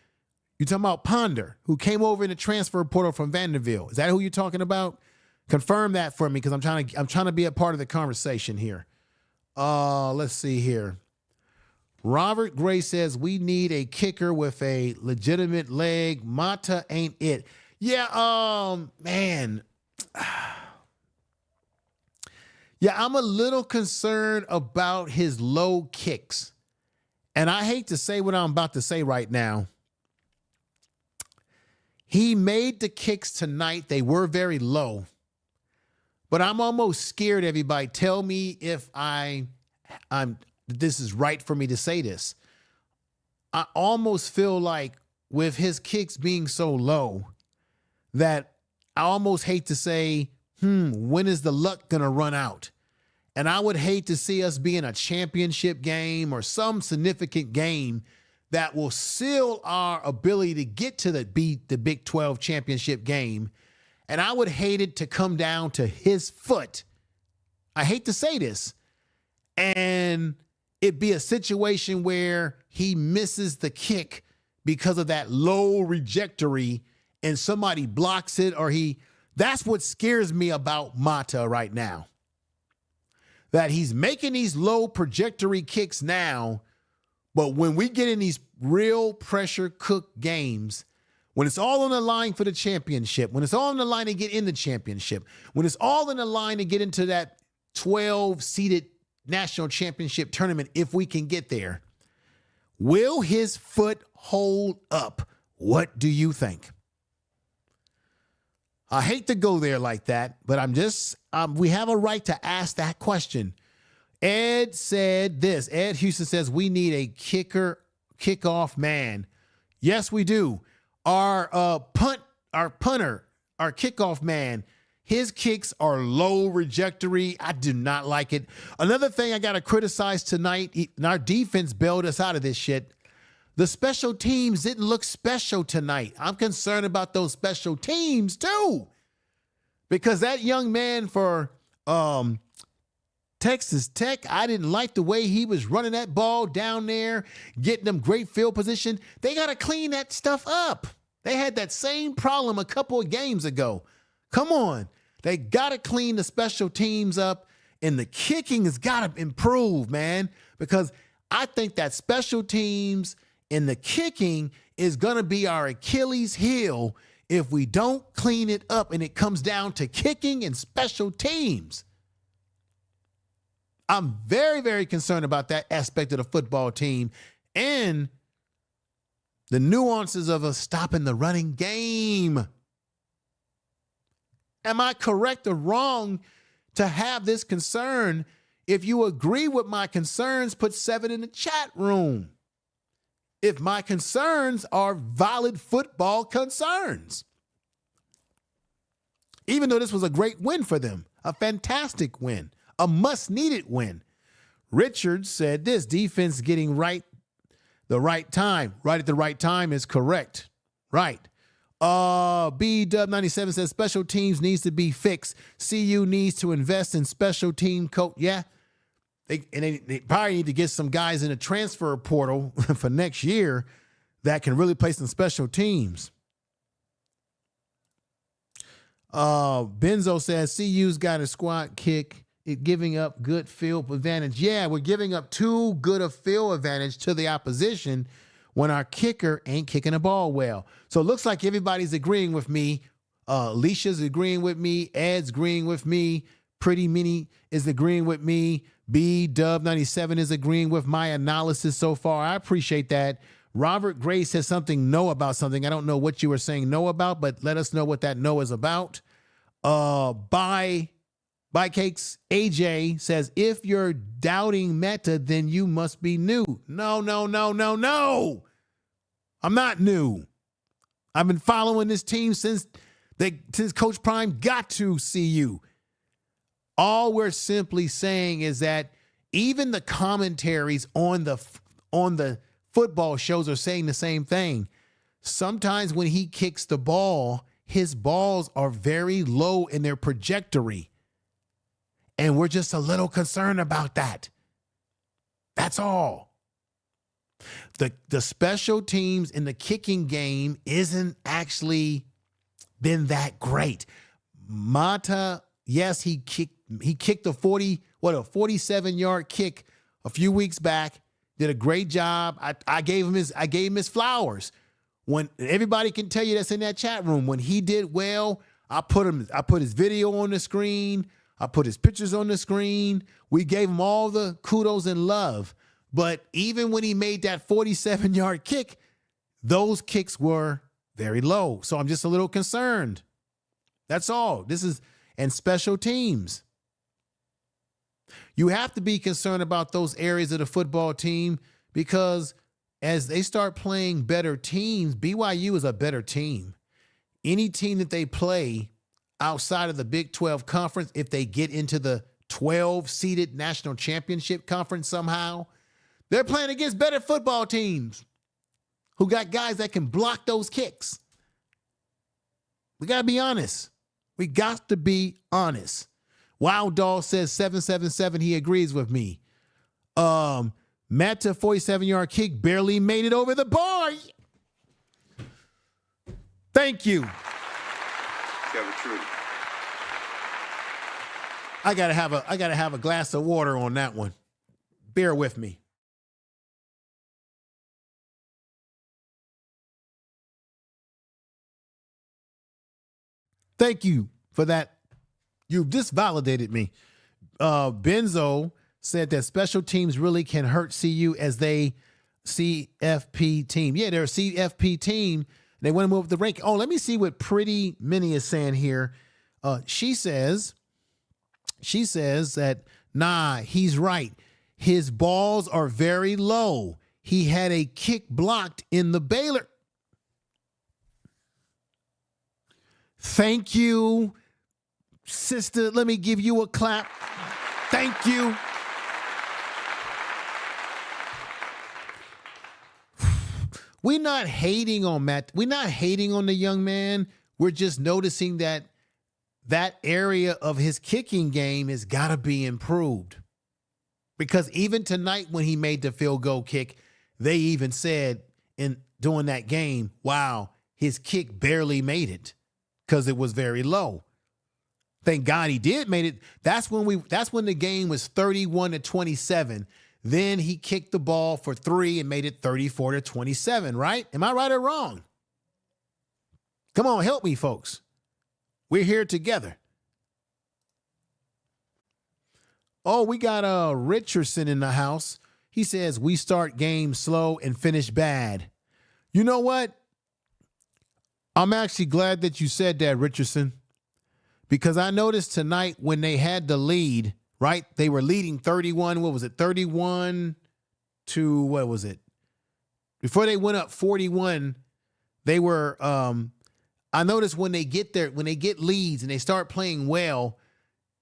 You talking about Ponder, who came over in the transfer portal from Vanderbilt? Is that who you're talking about? Confirm that for me, because I'm trying to be a part of the conversation here. Let's see here. Robert Gray says we need a kicker with a legitimate leg. Mata ain't it. Yeah, man. Yeah, I'm a little concerned about his low kicks. And I hate to say what I'm about to say right now. He made the kicks tonight. They were very low. But I'm almost scared, everybody. Tell me if this is right for me to say this. I almost feel like with his kicks being so low that I almost hate to say, when is the luck going to run out? And I would hate to see us be in a championship game or some significant game that will seal our ability to get to the Big 12 championship game. And I would hate it to come down to his foot. I hate to say this. And it be a situation where he misses the kick because of that low trajectory and somebody blocks it, or that's what scares me about Mata right now. That he's making these low trajectory kicks now, but when we get in these real pressure cook games, when it's all on the line for the championship, when it's all on the line to get in the championship, when it's all on the line to get into that 12-seeded national championship tournament, if we can get there, will his foot hold up? What do you think? I hate to go there like that, but we have a right to ask that question. Ed said this. Ed Houston says we need a kickoff man. Yes, we do. Our punter, our kickoff man, his kicks are low trajectory. I do not like it. Another thing I got to criticize tonight, and our defense bailed us out of this shit. the special teams didn't look special tonight. I'm concerned about those special teams too, because that young man for Texas Tech, I didn't like the way he was running that ball down there, getting them great field position. They got to clean that stuff up. They had that same problem a couple of games ago. Come on. They got to clean the special teams up, and the kicking has got to improve, man, because I think that special teams and the kicking is going to be our Achilles heel if we don't clean it up, and it comes down to kicking and special teams. I'm very, very concerned about that aspect of the football team and the nuances of us stopping the running game. Am I correct or wrong to have this concern? If you agree with my concerns, put 7 in the chat room. If my concerns are valid football concerns. Even though this was a great win for them, a fantastic win, a much-needed win. Richard said this, defense getting right the right time. Right at the right time is correct. Right. B-Dub97 says special teams needs to be fixed. CU needs to invest in special team coach. Yeah. They probably need to get some guys in the transfer portal for next year that can really play some special teams. Benzo says CU's got a squat kick. It giving up good field advantage. Yeah, we're giving up too good a field advantage to the opposition when our kicker ain't kicking the ball well. So it looks like everybody's agreeing with me. Alicia's agreeing with me. Ed's agreeing with me. Pretty Mini is agreeing with me. B-Dub97 is agreeing with my analysis so far. I appreciate that. Robert Gray says something no about something. I don't know what you were saying no about, but let us know what that no is about. By Cakes AJ says, if you're doubting Meta, then you must be new. No. I'm not new. I've been following this team since Coach Prime got to CU. All we're simply saying is that even the commentaries on the football shows are saying the same thing. Sometimes when he kicks the ball, his balls are very low in their trajectory. And we're just a little concerned about that. That's all. The special teams in the kicking game isn't actually been that great. Mata, yes, he kicked a 47-yard kick a few weeks back. Did a great job. I gave him his flowers. When everybody can tell you that's in that chat room, when he did well, I put his video on the screen. I put his pictures on the screen. We gave him all the kudos and love. But even when he made that 47-yard kick, those kicks were very low. So I'm just a little concerned. That's all. And special teams. You have to be concerned about those areas of the football team because as they start playing better teams, BYU is a better team. Any team that they play outside of the Big 12 conference, if they get into the 12-seeded national championship conference somehow, they're playing against better football teams who got guys that can block those kicks. We got to be honest. We got to be honest. Wild Dog says 777. He agrees with me. Meta 47-yard kick barely made it over the bar. Thank you. Tell the truth. I gotta have a glass of water on that one. Bear with me. Thank you for that. You've just validated me. Benzo said that special teams really can hurt CU as they CFP team. Yeah, they're a CFP team. They want to move up the rank. Oh, let me see what Pretty Minnie is saying here. She says that, nah, he's right. His balls are very low. He had a kick blocked in the Baylor. Thank you, sister. Let me give you a clap. Thank you. We're not hating on Matt. We're not hating on the young man. We're just noticing that area of his kicking game has got to be improved. Because even tonight when he made the field goal kick, they even said during that game, wow, his kick barely made it because it was very low. Thank God he did made it. That's when the game was 31-27. Then he kicked the ball for 3 and made it 34-27, right? Am I right or wrong? Come on, help me, folks. We're here together. Oh, we got Richardson in the house. He says we start games slow and finish bad. You know what? I'm actually glad that you said that, Richardson. Because I noticed tonight when they had the lead, right? They were leading 31. What was it? 31 to what was it? Before they went up 41, they were I noticed when they get leads and they start playing well,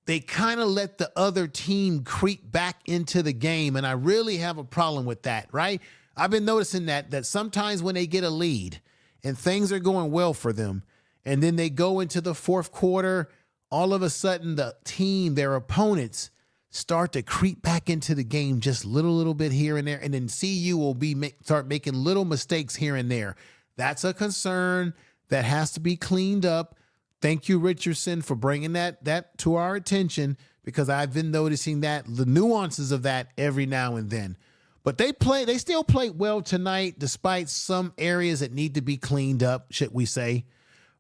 they kind of let the other team creep back into the game. And I really have a problem with that, right? I've been noticing that sometimes when they get a lead and things are going well for them, and then they go into the fourth quarter, all of a sudden the team, their opponents, start to creep back into the game just little bit here and there. And then CU will start making little mistakes here and there. That's a concern that has to be cleaned up. Thank you, Richardson, for bringing that to our attention, because I've been noticing the nuances of that every now and then. But they still played well tonight, despite some areas that need to be cleaned up, should we say.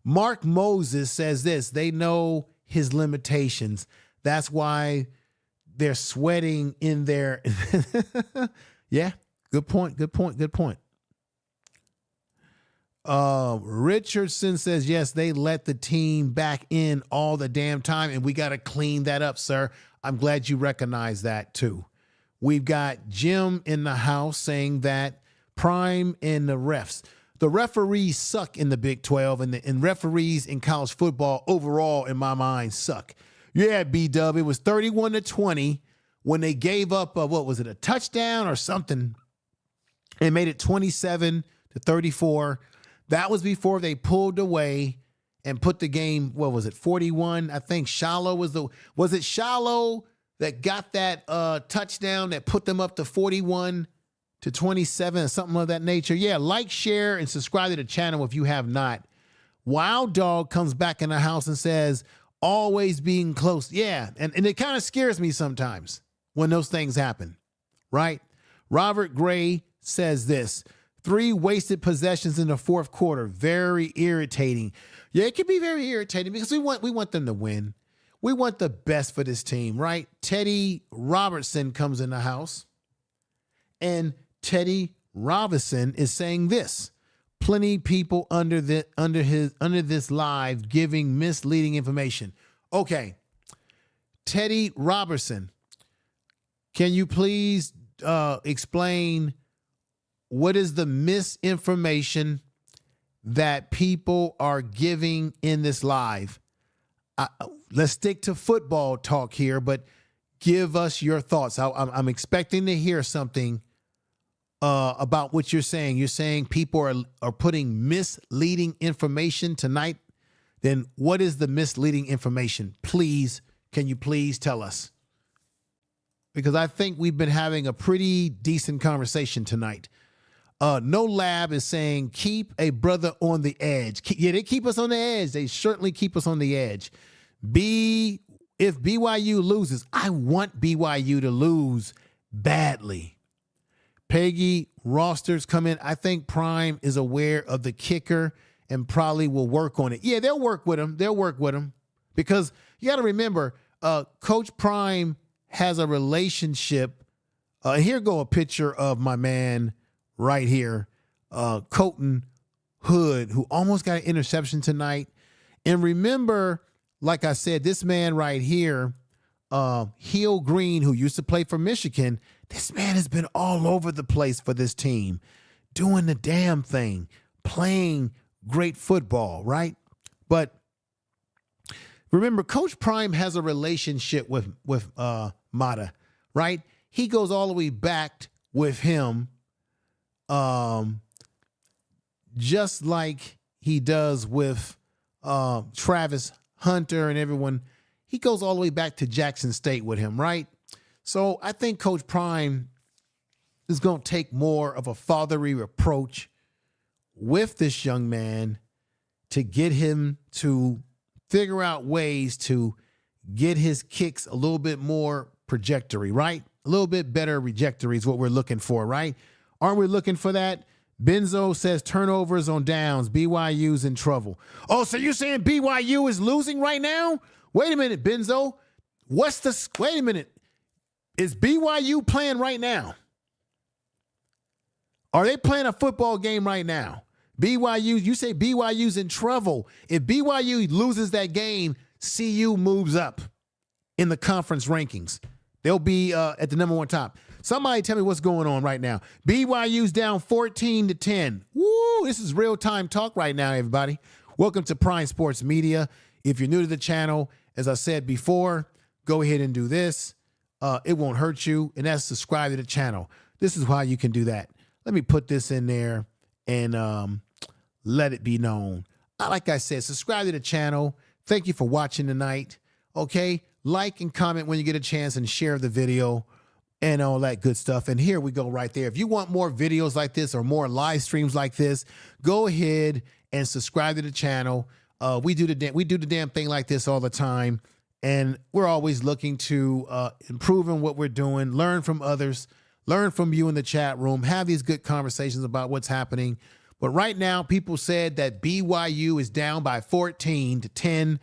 Mark Moses says this: they know his limitations. That's why they're sweating in there. Yeah, good point. Richardson says, yes, they let the team back in all the damn time, and we got to clean that up, sir. I'm glad you recognize that too. We've got Jim in the house saying that Prime and the refs. The referees suck in the Big 12, and referees in college football overall, in my mind, suck. Yeah, B-Dub, it was 31-20 when they gave up, a touchdown or something, and made it 27-34. That was before they pulled away and put the game, 41? I think Shallow was it Shallow that got that touchdown that put them up to 41-27 or something of that nature? Yeah, like, share, and subscribe to the channel if you have not. Wild Dog comes back in the house and says, always being close. Yeah, and it kind of scares me sometimes when those things happen, right? Robert Gray says this: 3 wasted possessions in the fourth quarter. Very irritating. Yeah, it can be very irritating because we want them to win. We want the best for this team, right? Teddy Robertson comes in the house, and Teddy Robinson is saying this: plenty people under this live giving misleading information. Okay, Teddy Robertson, can you please explain what is the misinformation that people are giving in this live? Let's stick to football talk here, but give us your thoughts. I'm expecting to hear something about what you're saying. You're saying people are putting misleading information tonight. Then what is the misleading information? Please, can you please tell us? Because I think we've been having a pretty decent conversation tonight. No Lab is saying, keep a brother on the edge. Yeah, they keep us on the edge. They certainly keep us on the edge. If BYU loses, I want BYU to lose badly. Peggy Rosters come in. I think Prime is aware of the kicker and probably will work on it. Yeah, they'll work with him. Because you got to remember, Coach Prime has a relationship. Here go a picture of my man right here, Colton Hood, who almost got an interception tonight. And remember, like I said, this man right here, Heel Green, who used to play for Michigan, this man has been all over the place for this team, doing the damn thing, playing great football, right? But remember, Coach Prime has a relationship with Mata, right? He goes all the way back with him just like he does with Travis Hunter and everyone. He goes all the way back to Jackson State with him, right? So I think Coach Prime is going to take more of a fatherly approach with this young man to get him to figure out ways to get his kicks a little bit more trajectory, right? A little bit better trajectory is what we're looking for, right? Aren't we looking for that? Benzo says turnovers on downs. BYU's in trouble. Oh, so you're saying BYU is losing right now? Wait a minute, Benzo. Wait a minute. Is BYU playing right now? Are they playing a football game right now? BYU, you say BYU's in trouble. If BYU loses that game, CU moves up in the conference rankings. They'll be at the number one top. Somebody tell me what's going on right now. BYU's down 14-10. Woo, this is real-time talk right now, everybody. Welcome to Prime Sports Media. If you're new to the channel, as I said before, go ahead and do this. It won't hurt you, and that's subscribe to the channel. This is how you can do that. Let me put this in there and let it be known. Like I said, subscribe to the channel. Thank you for watching tonight. Okay, like and comment when you get a chance and share the video and all that good stuff. And here we go right there. If you want more videos like this or more live streams like this, go ahead and subscribe to the channel. We do the damn thing like this all the time. And we're always looking to improve in what we're doing, learn from others, learn from you in the chat room, have these good conversations about what's happening. But right now, people said that BYU is down by 14-10.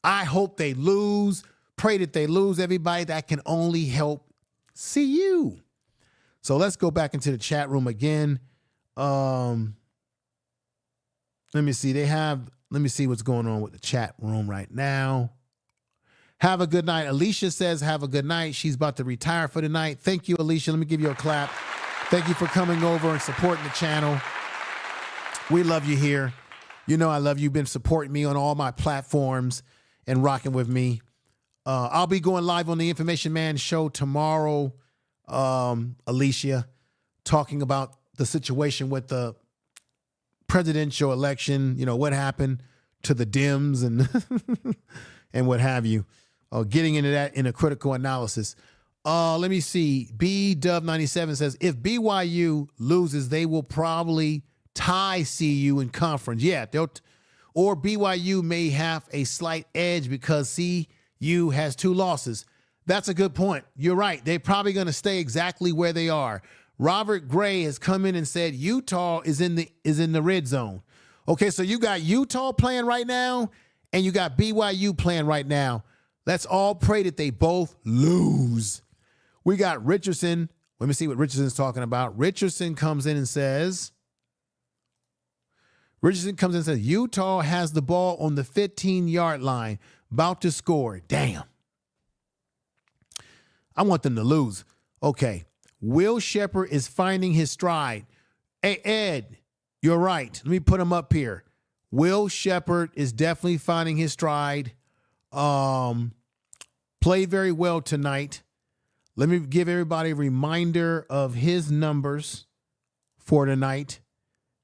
I hope they lose. Pray that they lose, everybody. That can only help CU. So let's go back into the chat room again. Let me see. Let me see what's going on with the chat room right now. Have a good night. Alicia says, have a good night. She's about to retire for the night. Thank you, Alicia. Let me give you a clap. Thank you for coming over and supporting the channel. We love you here. You know I love you. You've been supporting me on all my platforms and rocking with me. I'll be going live on the Information Man show tomorrow, Alicia, talking about the situation with the presidential election, you know, what happened to the Dems and and what have you. Getting into that in a critical analysis. Let me see. B-Dub97 says, if BYU loses, they will probably tie CU in conference. Yeah, or BYU may have a slight edge because CU has 2 losses. That's a good point. You're right. They're probably going to stay exactly where they are. Robert Gray has come in and said Utah is in the red zone. Okay, so you got Utah playing right now, and you got BYU playing right now. Let's all pray that they both lose. We got Richardson. Let me see what Richardson's talking about. Richardson comes in and says, Utah has the ball on the 15-yard line, about to score. Damn. I want them to lose. Okay. Will Shepherd is finding his stride. Hey, Ed, you're right. Let me put him up here. Will Shepherd is definitely finding his stride. Played very well tonight. Let me give everybody a reminder of his numbers for tonight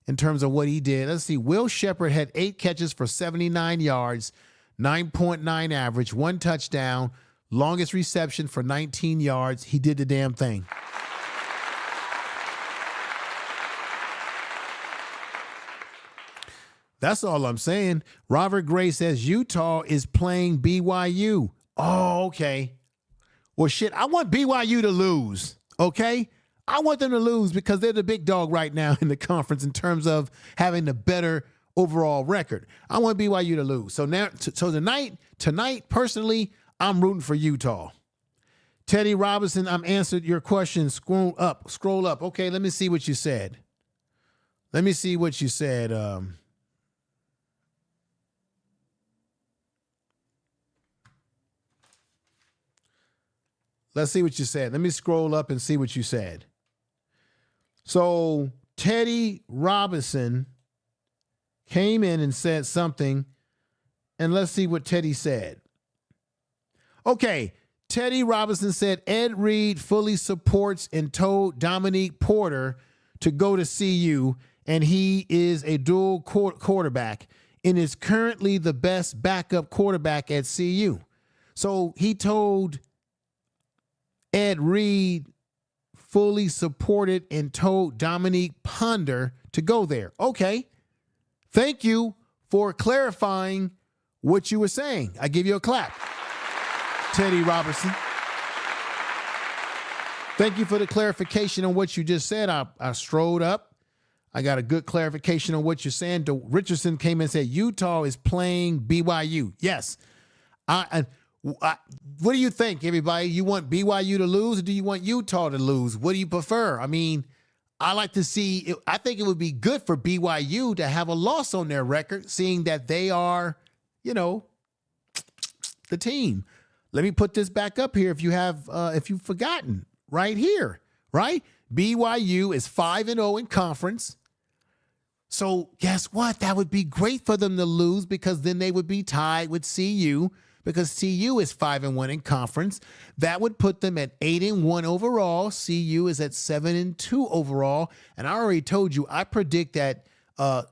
in terms of what he did. Let's see. Will Shepherd had 8 catches for 79 yards, 9.9 average, 1 touchdown, longest reception for 19 yards. He did the damn thing. That's all I'm saying. Robert Gray says Utah is playing BYU. Oh, okay. Well, shit, I want BYU to lose, okay? I want them to lose because they're the big dog right now in the conference in terms of having the better overall record. I want BYU to lose. So now, tonight, personally, I'm rooting for Utah. Teddy Robinson, I'm answered your question. Scroll up. Okay, let me see what you said. Let's see what you said. Let me scroll up and see what you said. So Teddy Robinson came in and said something, and let's see what Teddy said. Okay, Teddy Robinson said Ed Reed fully supports and told Dominique Porter to go to CU and he is a dual quarterback and is currently the best backup quarterback at CU. So he told Ed Reed, fully supported and told Dominique Ponder to go there. Okay. Thank you for clarifying what you were saying. I give you a clap. Teddy Robertson. Thank you for the clarification on what you just said. I strode up. I got a good clarification on what you're saying. Richardson came in and said, Utah is playing BYU. Yes. What do you think, everybody? You want BYU to lose or do you want Utah to lose? What do you prefer? I mean, I like to see, I think it would be good for BYU to have a loss on their record, seeing that they are, the team. Let me put this back up here if you've forgotten. Right here, right? BYU is 5-0 in conference. So guess what? That would be great for them to lose because then they would be tied with CU because CU is 5-1 in conference. That would put them at 8-1 overall. CU is at 7-2 overall. And I already told you, I predict that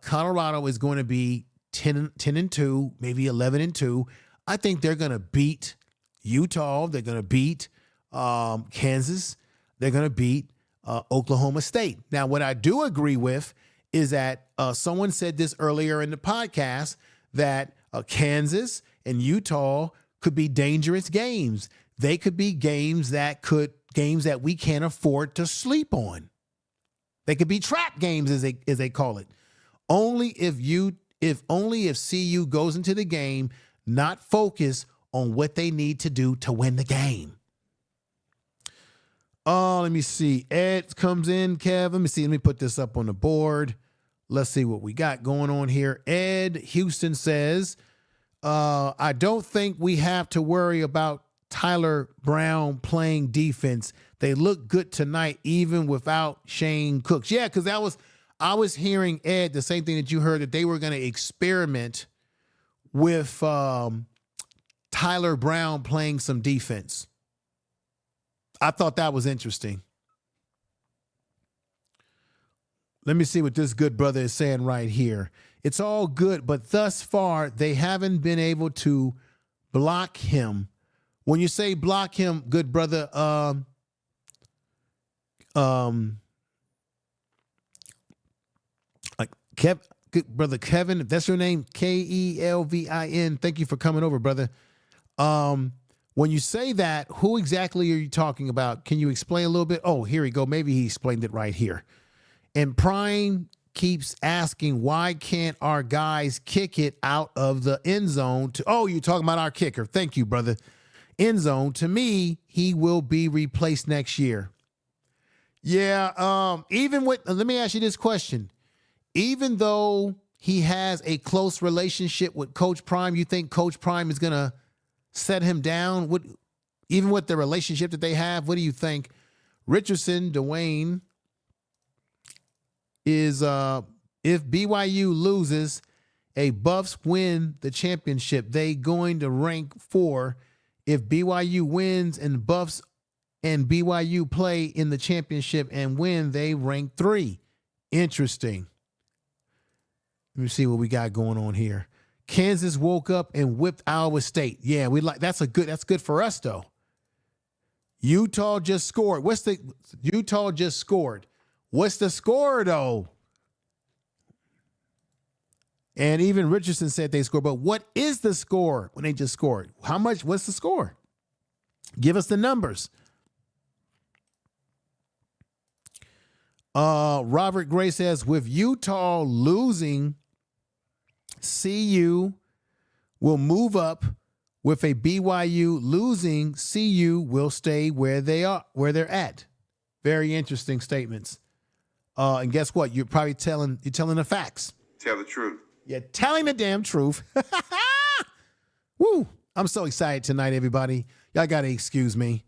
Colorado is going to be 10-2, maybe 11-2. I think they're going to beat Utah. They're going to beat Kansas. They're going to beat Oklahoma State. Now, what I do agree with is that someone said this earlier in the podcast that Kansas and Utah could be dangerous games. They could be games that we can't afford to sleep on. They could be trap games, as they call it. Only if CU goes into the game not focused on what they need to do to win the game. Oh, let me see. Ed comes in, Kev. Let me put this up on the board. Let's see what we got going on here. Ed Houston says, I don't think we have to worry about Tyler Brown playing defense. They look good tonight, even without Shane Cooks. Yeah, because I was hearing, Ed, the same thing that you heard, that they were going to experiment with Tyler Brown playing some defense. I thought that was interesting. Let me see what this good brother is saying right here. It's all good, but thus far, they haven't been able to block him. When you say block him, good brother, good brother Kevin, if that's your name, Kelvin. Thank you for coming over, brother. When you say that, who exactly are you talking about? Can you explain a little bit? Oh, here we go. Maybe he explained it right here. And Prime keeps asking, why can't our guys kick it out of the end zone? You're talking about our kicker. Thank you, brother. End zone. To me, he will be replaced next year. Yeah. Let me ask you this question. Even though he has a close relationship with Coach Prime, you think Coach Prime is going to set him down? Even with the relationship that they have, what do you think? Richardson, Dwayne, is if BYU loses, a Buffs win the championship, they going to rank 4. If BYU wins and Buffs and BYU play in the championship and win, they rank 3. Interesting. Let me see what we got going on here. Kansas woke up and whipped Iowa State. Yeah, that's good for us though. Utah just scored. Utah just scored. What's the score though? And even Richardson said they scored, but what is the score when they just scored? How much? What's the score? Give us the numbers. Robert Gray says, with Utah losing, CU will move up. With a BYU losing, CU will stay where they're at. Very interesting statements. And guess what? You're probably telling the facts. Tell the truth. You're telling the damn truth. Woo! I'm so excited tonight, everybody. Y'all gotta excuse me.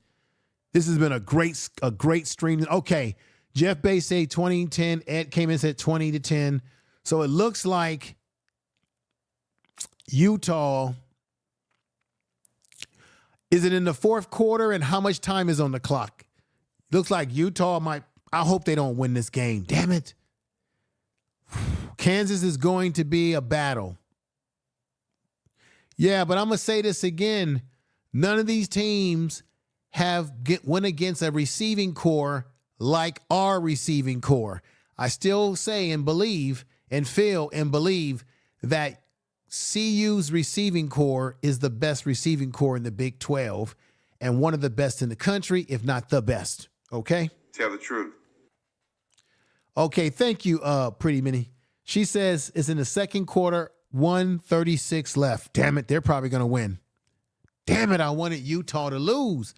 This has been a great stream. Okay, Jeff Bay said 20-10. Ed came in and said 20-10. So it looks like Utah. Is it in the fourth quarter, and how much time is on the clock? Looks like Utah might. I hope they don't win this game. Damn it. Kansas is going to be a battle. Yeah, but I'm going to say this again. None of these teams went against a receiving core like our receiving core. I still say and believe and feel and believe that CU's receiving core is the best receiving core in the Big 12 and one of the best in the country, if not the best. Okay? Tell the truth. Okay, thank you, Pretty Minnie. She says it's in the second quarter, 1:36 left. Damn it, they're probably going to win. Damn it, I wanted Utah to lose.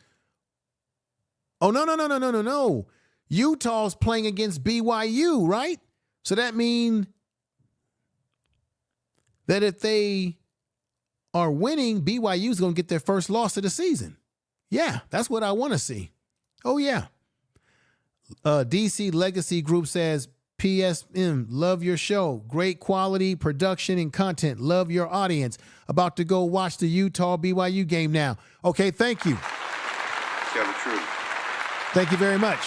Oh, no. Utah's playing against BYU, right? So that means that if they are winning, BYU's going to get their first loss of the season. Yeah, that's what I want to see. Oh, yeah. DC Legacy Group says, PSM, love your show. Great quality production and content. Love your audience. About to go watch the Utah BYU game now. Okay, thank you. Tell the truth. Thank you very much.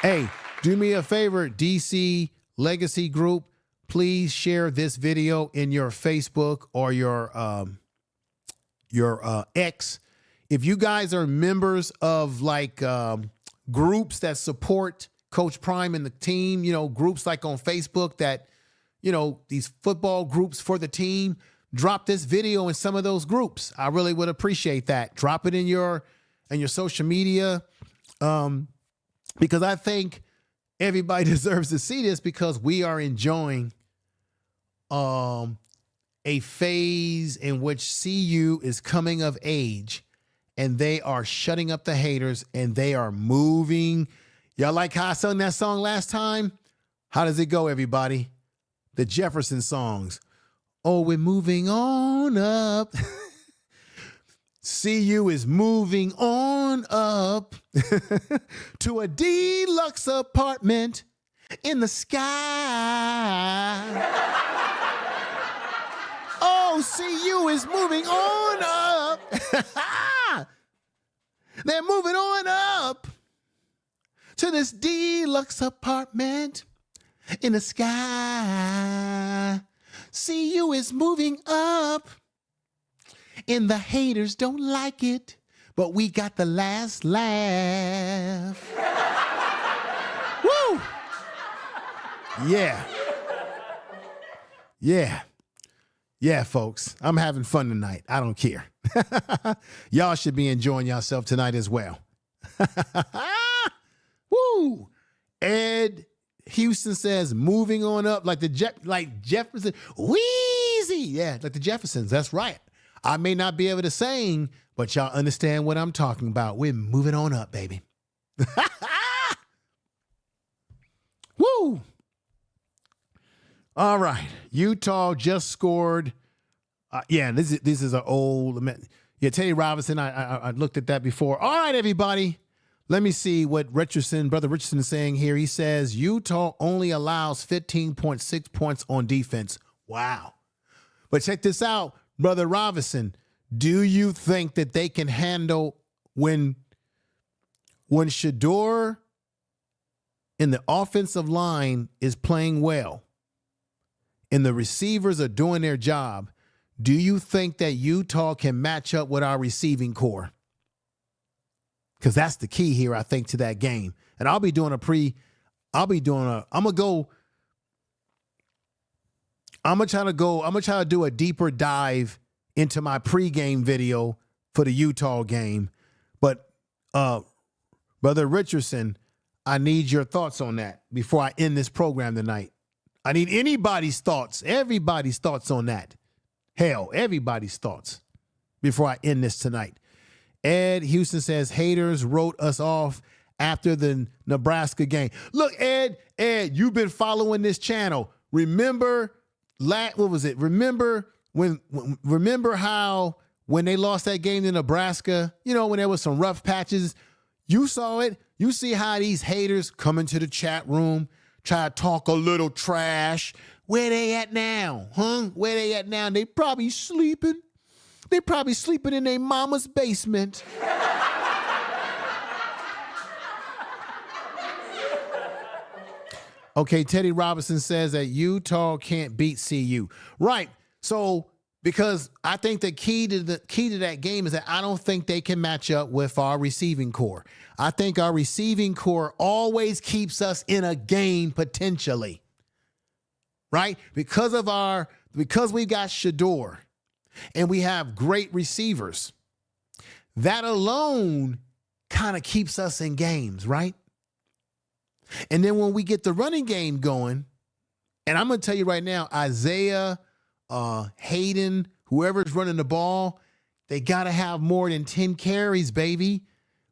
Hey, do me a favor, DC Legacy Group. Please share this video in your Facebook or your X. If you guys are members of like groups that support Coach Prime and the team, groups like on Facebook that, these football groups for the team, drop this video in some of those groups. I really would appreciate that. Drop it in your social media because I think everybody deserves to see this because we are enjoying a phase in which CU is coming of age and they are shutting up the haters and they are moving. Y'all like how I sung that song last time? How does it go, everybody? The Jefferson songs. Oh, we're moving on up. CU is moving on up to a deluxe apartment in the sky. Oh, CU is moving on up. They're moving on up to this deluxe apartment in the sky. CU is moving up, and the haters don't like it, but we got the last laugh. Woo! Yeah, folks. I'm having fun tonight. I don't care. Y'all should be enjoying yourself tonight as well. Woo! Ed Houston says, moving on up like Jefferson. Wheezy! Yeah, like the Jeffersons. That's right. I may not be able to sing, but y'all understand what I'm talking about. We're moving on up, baby. Woo! All right. Utah just scored. This is an old. Yeah, Teddy Robinson. I looked at that before. All right, everybody. Let me see what Brother Richardson is saying here. He says Utah only allows 15.6 points on defense. Wow. But check this out, Brother Robinson. Do you think that they can handle when Shador in the offensive line is playing well and the receivers are doing their job? Do you think that Utah can match up with our receiving core? Because that's the key here, I think, to that game. And I'm gonna try to do a deeper dive into my pregame video for the Utah game. But Brother Richardson, I need your thoughts on that before I end this program tonight. I need everybody's thoughts on that. Hell, everybody's thoughts before I end this tonight. Ed Houston says haters wrote us off after the Nebraska game. Look, Ed, you've been following this channel. Remember what was it? Remember how when they lost that game to Nebraska, when there was some rough patches, you saw it. You see how these haters come into the chat room, try to talk a little trash. Where they at now? Where they at now? They probably sleeping. They probably sleeping in their mama's basement. Okay, Teddy Robinson says that Utah can't beat CU. Right. So because I think the key to that game is that I don't think they can match up with our receiving core. I think our receiving core always keeps us in a game potentially. Right? Because we've got Shador and we have great receivers. That alone kind of keeps us in games, right? And then when we get the running game going, and I'm going to tell you right now, Isaiah, Hayden, whoever's running the ball, they got to have more than 10 carries, baby.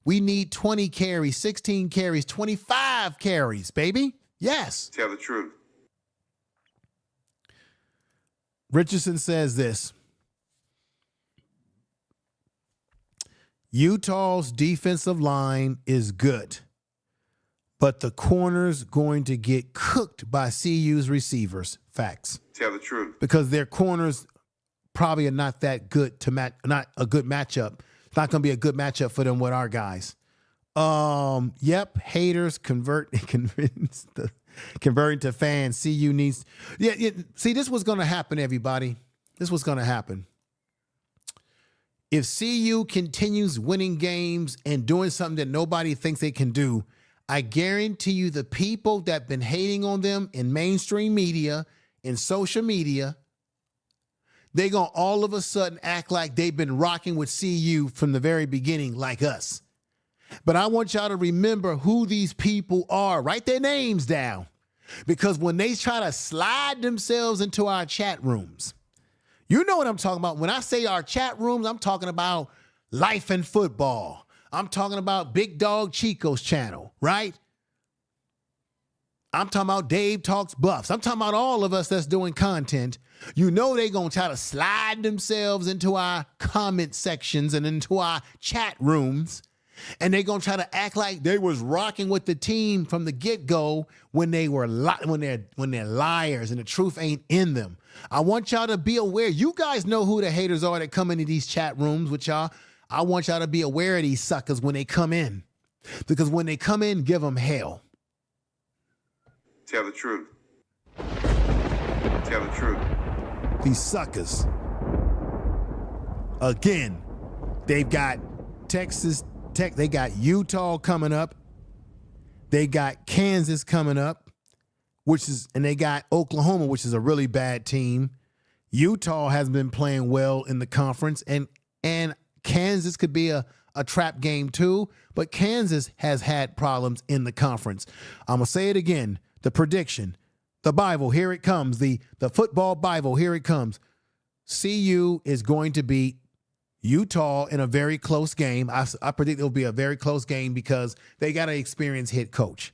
We need 20 carries, 16 carries, 25 carries, baby. Yes. Tell the truth. Richardson says this. Utah's defensive line is good, but the corner's going to get cooked by CU's receivers. Facts. Tell the truth. Because their corners probably are not that good to match, not a good matchup. It's not going to be a good matchup for them with our guys. Yep, haters converting to fans. CU needs. Yeah. See, this was going to happen, everybody. This was going to happen. If CU continues winning games and doing something that nobody thinks they can do, I guarantee you the people that have been hating on them in mainstream media, in social media, they're going to all of a sudden act like they've been rocking with CU from the very beginning like us. But I want y'all to remember who these people are. Write their names down. Because when they try to slide themselves into our chat rooms, you know what I'm talking about. When I say our chat rooms, I'm talking about Life and Football. I'm talking about Big Dog Chico's channel, right? I'm talking about Dave Talks Buffs. I'm talking about all of us that's doing content. You know they're going to try to slide themselves into our comment sections and into our chat rooms. And they're going to try to act like they was rocking with the team from the get-go when they're liars and the truth ain't in them. I want y'all to be aware. You guys know who the haters are that come into these chat rooms with y'all. I want y'all to be aware of these suckers when they come in. Because when they come in, give them hell. Tell the truth. Tell the truth. These suckers. Again, they've got Texas Tech. They got Utah coming up. They got Kansas coming up. And they got Oklahoma, which is a really bad team. Utah has been playing well in the conference, and Kansas could be a trap game too, but Kansas has had problems in the conference. I'm going to say it again. The prediction, the Bible, here it comes. The football Bible, here it comes. CU is going to beat Utah in a very close game. I predict it'll be a very close game because they got an experienced head coach.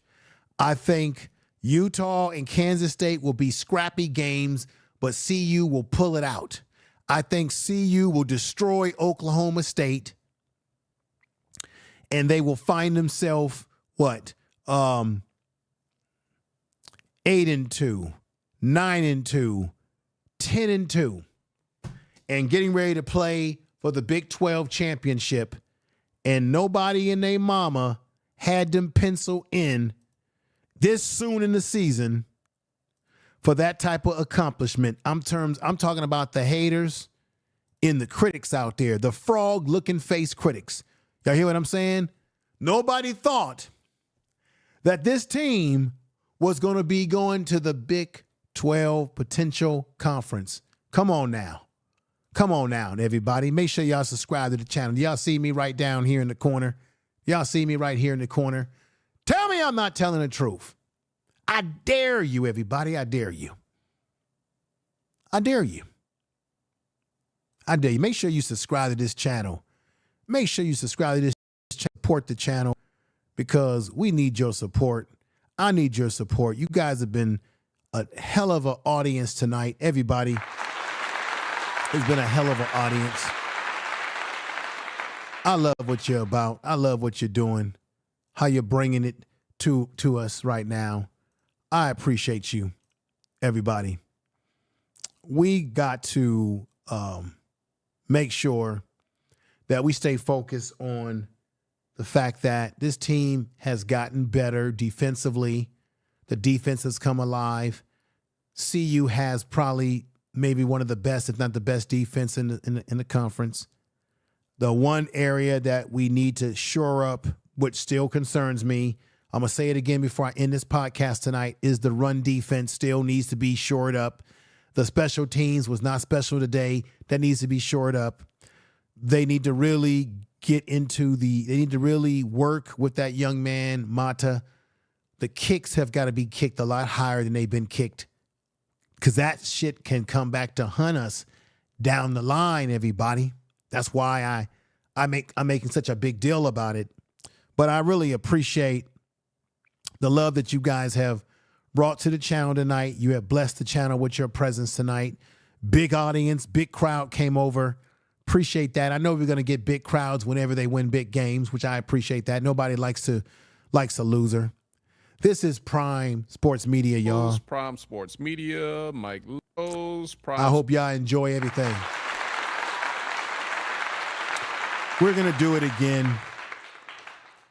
I think Utah and Kansas State will be scrappy games, but CU will pull it out. I think CU will destroy Oklahoma State, and they will find themselves, 8-2, 9-2, 10-2, and getting ready to play for the Big 12 championship, and nobody and their mama had them pencil in this soon in the season for that type of accomplishment. I'm talking about the haters and the critics out there, the frog-looking face critics. Y'all hear what I'm saying? Nobody thought that this team was going to be going to the Big 12 potential conference. Come on now. Come on now, everybody. Make sure y'all subscribe to the channel. Y'all see me right down here in the corner. Y'all see me right here in the corner. Tell me I'm not telling the truth. I dare you, everybody. I dare you. I dare you. I dare you. Make sure you subscribe to this channel. Make sure you subscribe to this channel. Support the channel because we need your support. I need your support. You guys have been a hell of an audience tonight. Everybody, it's been a hell of an audience. I love what you're about. I love what you're doing, how you're bringing it to us right now. I appreciate you, everybody. We got to make sure that we stay focused on the fact that this team has gotten better defensively. The defense has come alive. CU has probably maybe one of the best, if not the best, defense in the conference. The one area that we need to shore up, which still concerns me, I'm going to say it again before I end this podcast tonight, is the run defense still needs to be shored up. The special teams was not special today. That needs to be shored up. They need to really they need to really work with that young man, Mata. The kicks have got to be kicked a lot higher than they've been kicked, because that shit can come back to hunt us down the line, everybody. That's why I'm making such a big deal about it. But I really appreciate the love that you guys have brought to the channel tonight. You have blessed the channel with your presence tonight. Big audience, big crowd came over. Appreciate that. I know we're going to get big crowds whenever they win big games, which I appreciate that. Nobody likes a loser. This is Prime Sports Media, y'all. Prime Sports Media, Mike Lowe's. I hope y'all enjoy everything. We're going to do it again.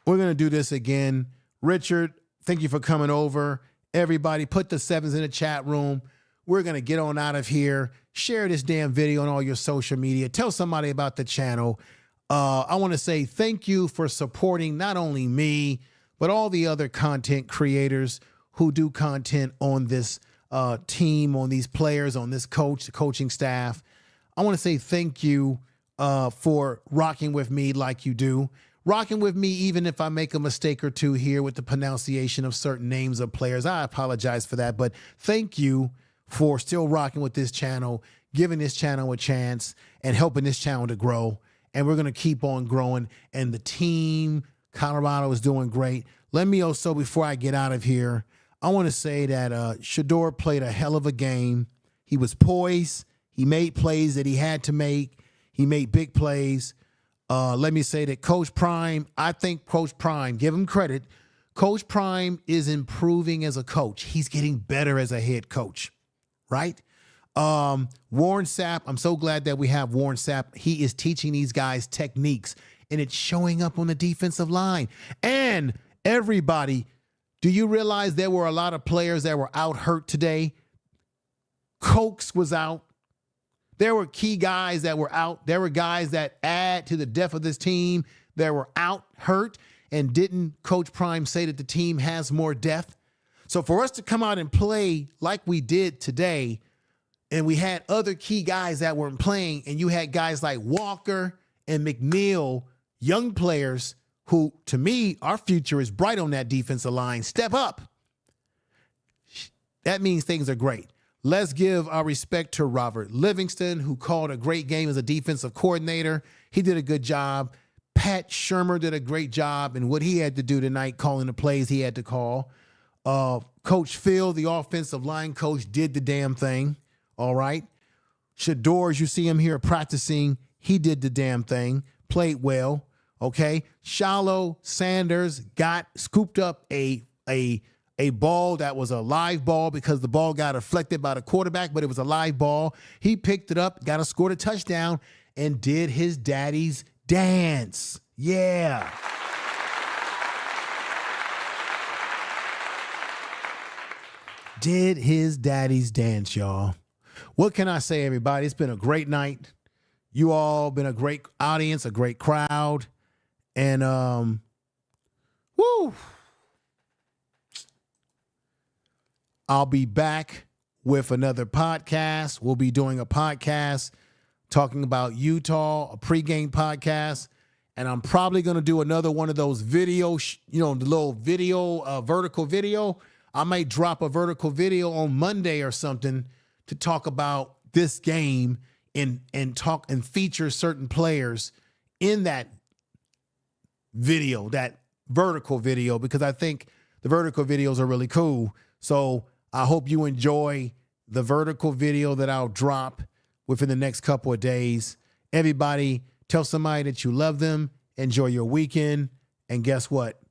We're going to do this again. Richard, thank you for coming over. Everybody, put the sevens in the chat room. We're going to get on out of here. Share this damn video on all your social media. Tell somebody about the channel. I want to say thank you for supporting not only me, but all the other content creators who do content on this team, on these players, on this coaching staff. I want to say thank you for rocking with me like you do. Rocking with me even if I make a mistake or two here with the pronunciation of certain names of players. I apologize for that, but thank you for still rocking with this channel, giving this channel a chance, and helping this channel to grow. And we're going to keep on growing. And the team, Colorado, is doing great. Let me also, before I get out of here, I want to say that Shedeur played a hell of a game. He was poised. He made plays that he had to make. He made big plays. Let me say that Coach Prime, I think Coach Prime, give him credit, Coach Prime is improving as a coach. He's getting better as a head coach, right? Warren Sapp, I'm so glad that we have Warren Sapp. He is teaching these guys techniques, and it's showing up on the defensive line. And everybody, do you realize there were a lot of players that were out hurt today? Cokes was out. There were key guys that were out. There were guys that add to the depth of this team that were out hurt. And didn't Coach Prime say that the team has more depth? So for us to come out and play like we did today, and we had other key guys that weren't playing, and you had guys like Walker and McNeil, young players who, to me, our future is bright on that defensive line. Step up. That means things are great. Let's give our respect to Robert Livingston, who called a great game as a defensive coordinator. He did a good job. Pat Shermer did a great job in what he had to do tonight, calling the plays he had to call. Coach Phil, the offensive line coach, did the damn thing. All right. Shedeur, as you see him here practicing, he did the damn thing, played well. Okay. Shallow Sanders scooped up a ball that was a live ball because the ball got deflected by the quarterback, but it was a live ball. He picked it up, scored a touchdown, and did his daddy's dance. Yeah. Did his daddy's dance, y'all. What can I say, everybody? It's been a great night. You all been a great audience, a great crowd. And, woo. I'll be back with another podcast. We'll be doing a podcast talking about Utah, a pregame podcast. And I'm probably going to do another one of those video, the little video, vertical video. I might drop a vertical video on Monday or something to talk about this game and talk and feature certain players in that video, that vertical video, because I think the vertical videos are really cool. So I hope you enjoy the vertical video that I'll drop within the next couple of days. Everybody, tell somebody that you love them. Enjoy your weekend. And guess what?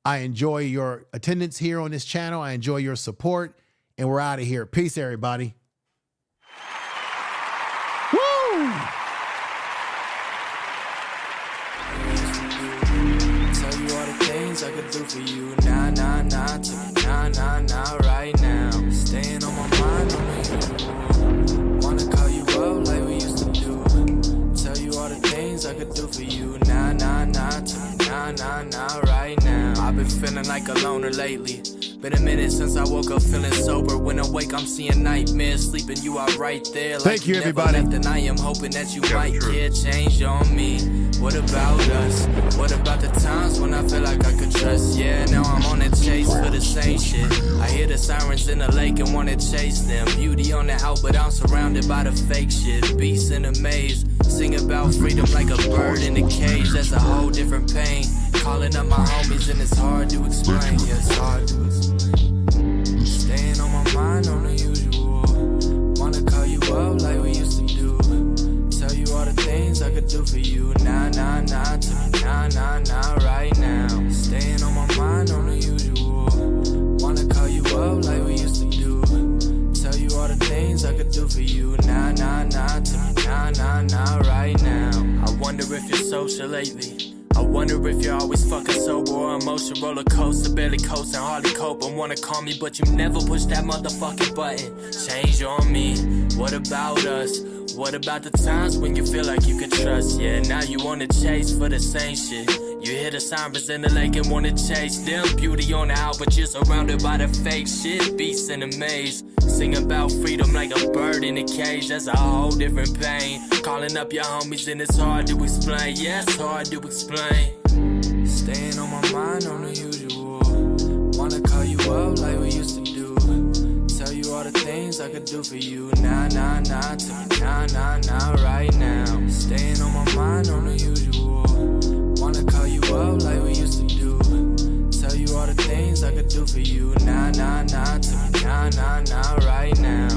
I enjoy your attendance here on this channel. I enjoy your support. And we're out of here. Peace, everybody. Woo! Tell you all the things I could do for you. Nah, nah, nah. Tell me nah, nah, nah. nah, right now. I've been feeling like a loner lately. Been a minute since I woke up feeling sober. When awake, I'm seeing nightmares. Sleeping, you are right there. Like Thank you, everybody. Never left, and I am hoping that you Yeah, might true. care. Change on me. What about us? What about the times when I feel like I could trust? Yeah, now I'm on a chase for the same shit. I hear the sirens in the lake and wanna chase them. Beauty on the out, but I'm surrounded by the fake shit. Beasts in a maze. Sing about freedom like a bird in a cage. That's a whole different pain. Calling up my homies and it's hard to explain. Yeah, it's hard to explain. Staying on my mind on the usual. Wanna call you up like we used to do. Tell you all the things I could do for you. Nah, nah, nah, to me, nah, nah, nah, right now. Staying on my mind on the usual. Wanna call you up like we used to do. Tell you all the things I could do for you. Nah, nah, nah, to me, nah, nah, nah, right now. I wonder if you're social lately. I wonder if you're always fucking sober or emotion roller coaster, barely coasting, hardly cope and wanna call me, but you never push that motherfucking button. Change on me. What about us? What about the times when you feel like you could trust? Yeah, now you wanna chase for the same shit. You hear the sirens in the lake and wanna chase them. Beauty on the out, but you're surrounded by the fake shit. Beasts in a maze. Sing about freedom like a bird in a cage. That's a whole different pain. Calling up your homies and it's hard to explain. Yeah, it's hard to explain. Staying on my mind on the usual. Wanna call you up like we used to do. Tell you all the things I could do for you. Nah, nah, nah, to me, nah, nah, nah, right now. Staying on my mind on the usual. Wanna call you up like we used to do. Tell you all the things I could do for you. Nah, nah, nah, to me, nah, nah, nah, right now.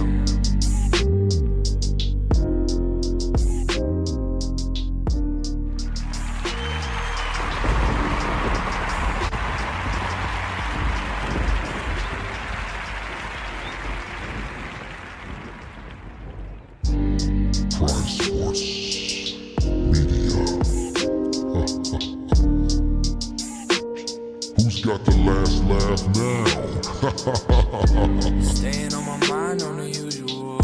Who's got the last laugh now? Staying on my mind on the usual.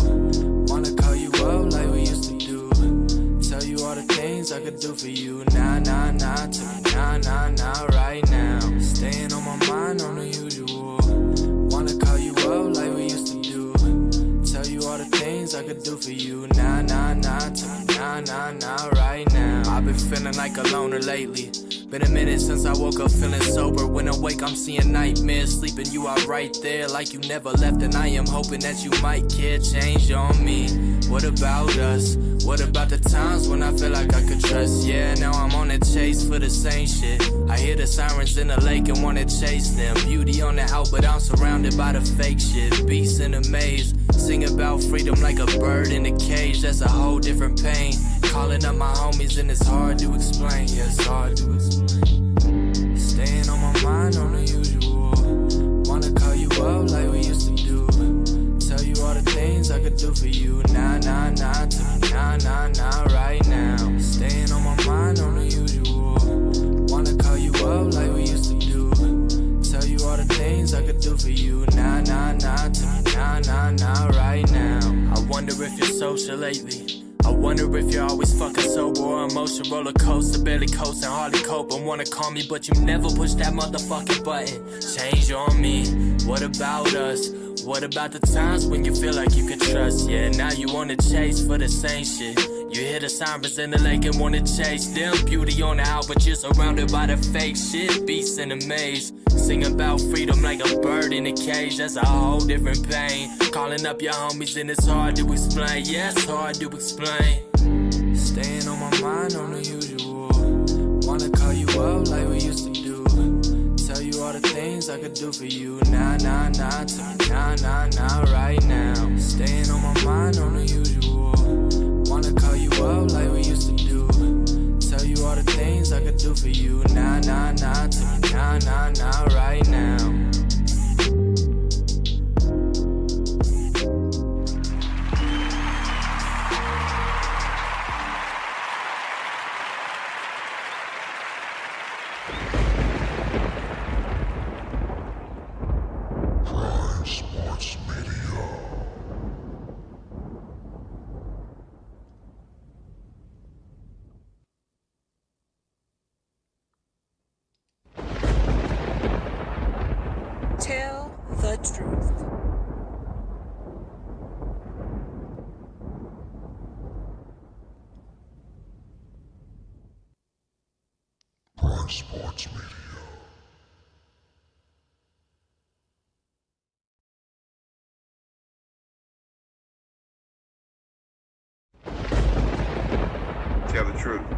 Wanna call you up like we used to do. Tell you all the things I could do for you. Nah, nah, nah, to me, nah, nah, nah, right now. Staying on my mind on the usual. Wanna call you up like we used to do. Tell you all the things I could do for you. Nah, nah, nah, to me, nah, nah, nah, right now. I've been feeling like a loner lately. Been a minute since I woke up feeling sober. When awake, I'm seeing nightmares. Sleeping, you are right there. Like you never left, and I am hoping that you might care. Change on me. What about us? What about the times when I feel like I could trust? Yeah, now I'm on a chase for the same shit. I hear the sirens in the lake and wanna chase them. Beauty on the out, but I'm surrounded by the fake shit. Beasts in a maze. Sing about freedom like a bird in a cage. That's a whole different pain. Calling up my homies and it's hard to explain. Yeah, it's hard to explain. Staying on my mind on the usual. Wanna call you up like we used to do. Tell you all the things I could do for you. Nah, nah, nah, to me, nah, nah, nah, right now. Staying on my mind on the usual. Wanna call you up like we used to do. Tell you all the things I could do for you. Nah, nah, nah, to me, nah, nah, nah, right now. I wonder if you're social lately. I wonder if you're always fucking sober or emotion roller coaster, barely coasting, hardly cope and wanna call me, but you never push that motherfucking button. Change on me. What about us? What about the times when you feel like you could trust? Yeah, now you wanna chase for the same shit. You hear the sirens in the lake and wanna chase them. Beauty on the out, but you're surrounded by the fake shit. Beasts in a maze. Sing about freedom like a bird in a cage. That's a whole different pain. Calling up your homies and it's hard to explain. Yeah, it's hard to explain. Staying on my mind on the usual. Wanna call you up like we used to do. Tell you all the things I could do for you. Nah, nah, nah, to me, nah, nah, nah, right now. Staying on my mind on the usual. Wanna call you up like we used to do. Tell you all the things I could do for you. Nah, nah, nah, to me, nah, nah, nah, right now. Sports Media. Tell the truth. Prime Sports Media. Tell the truth.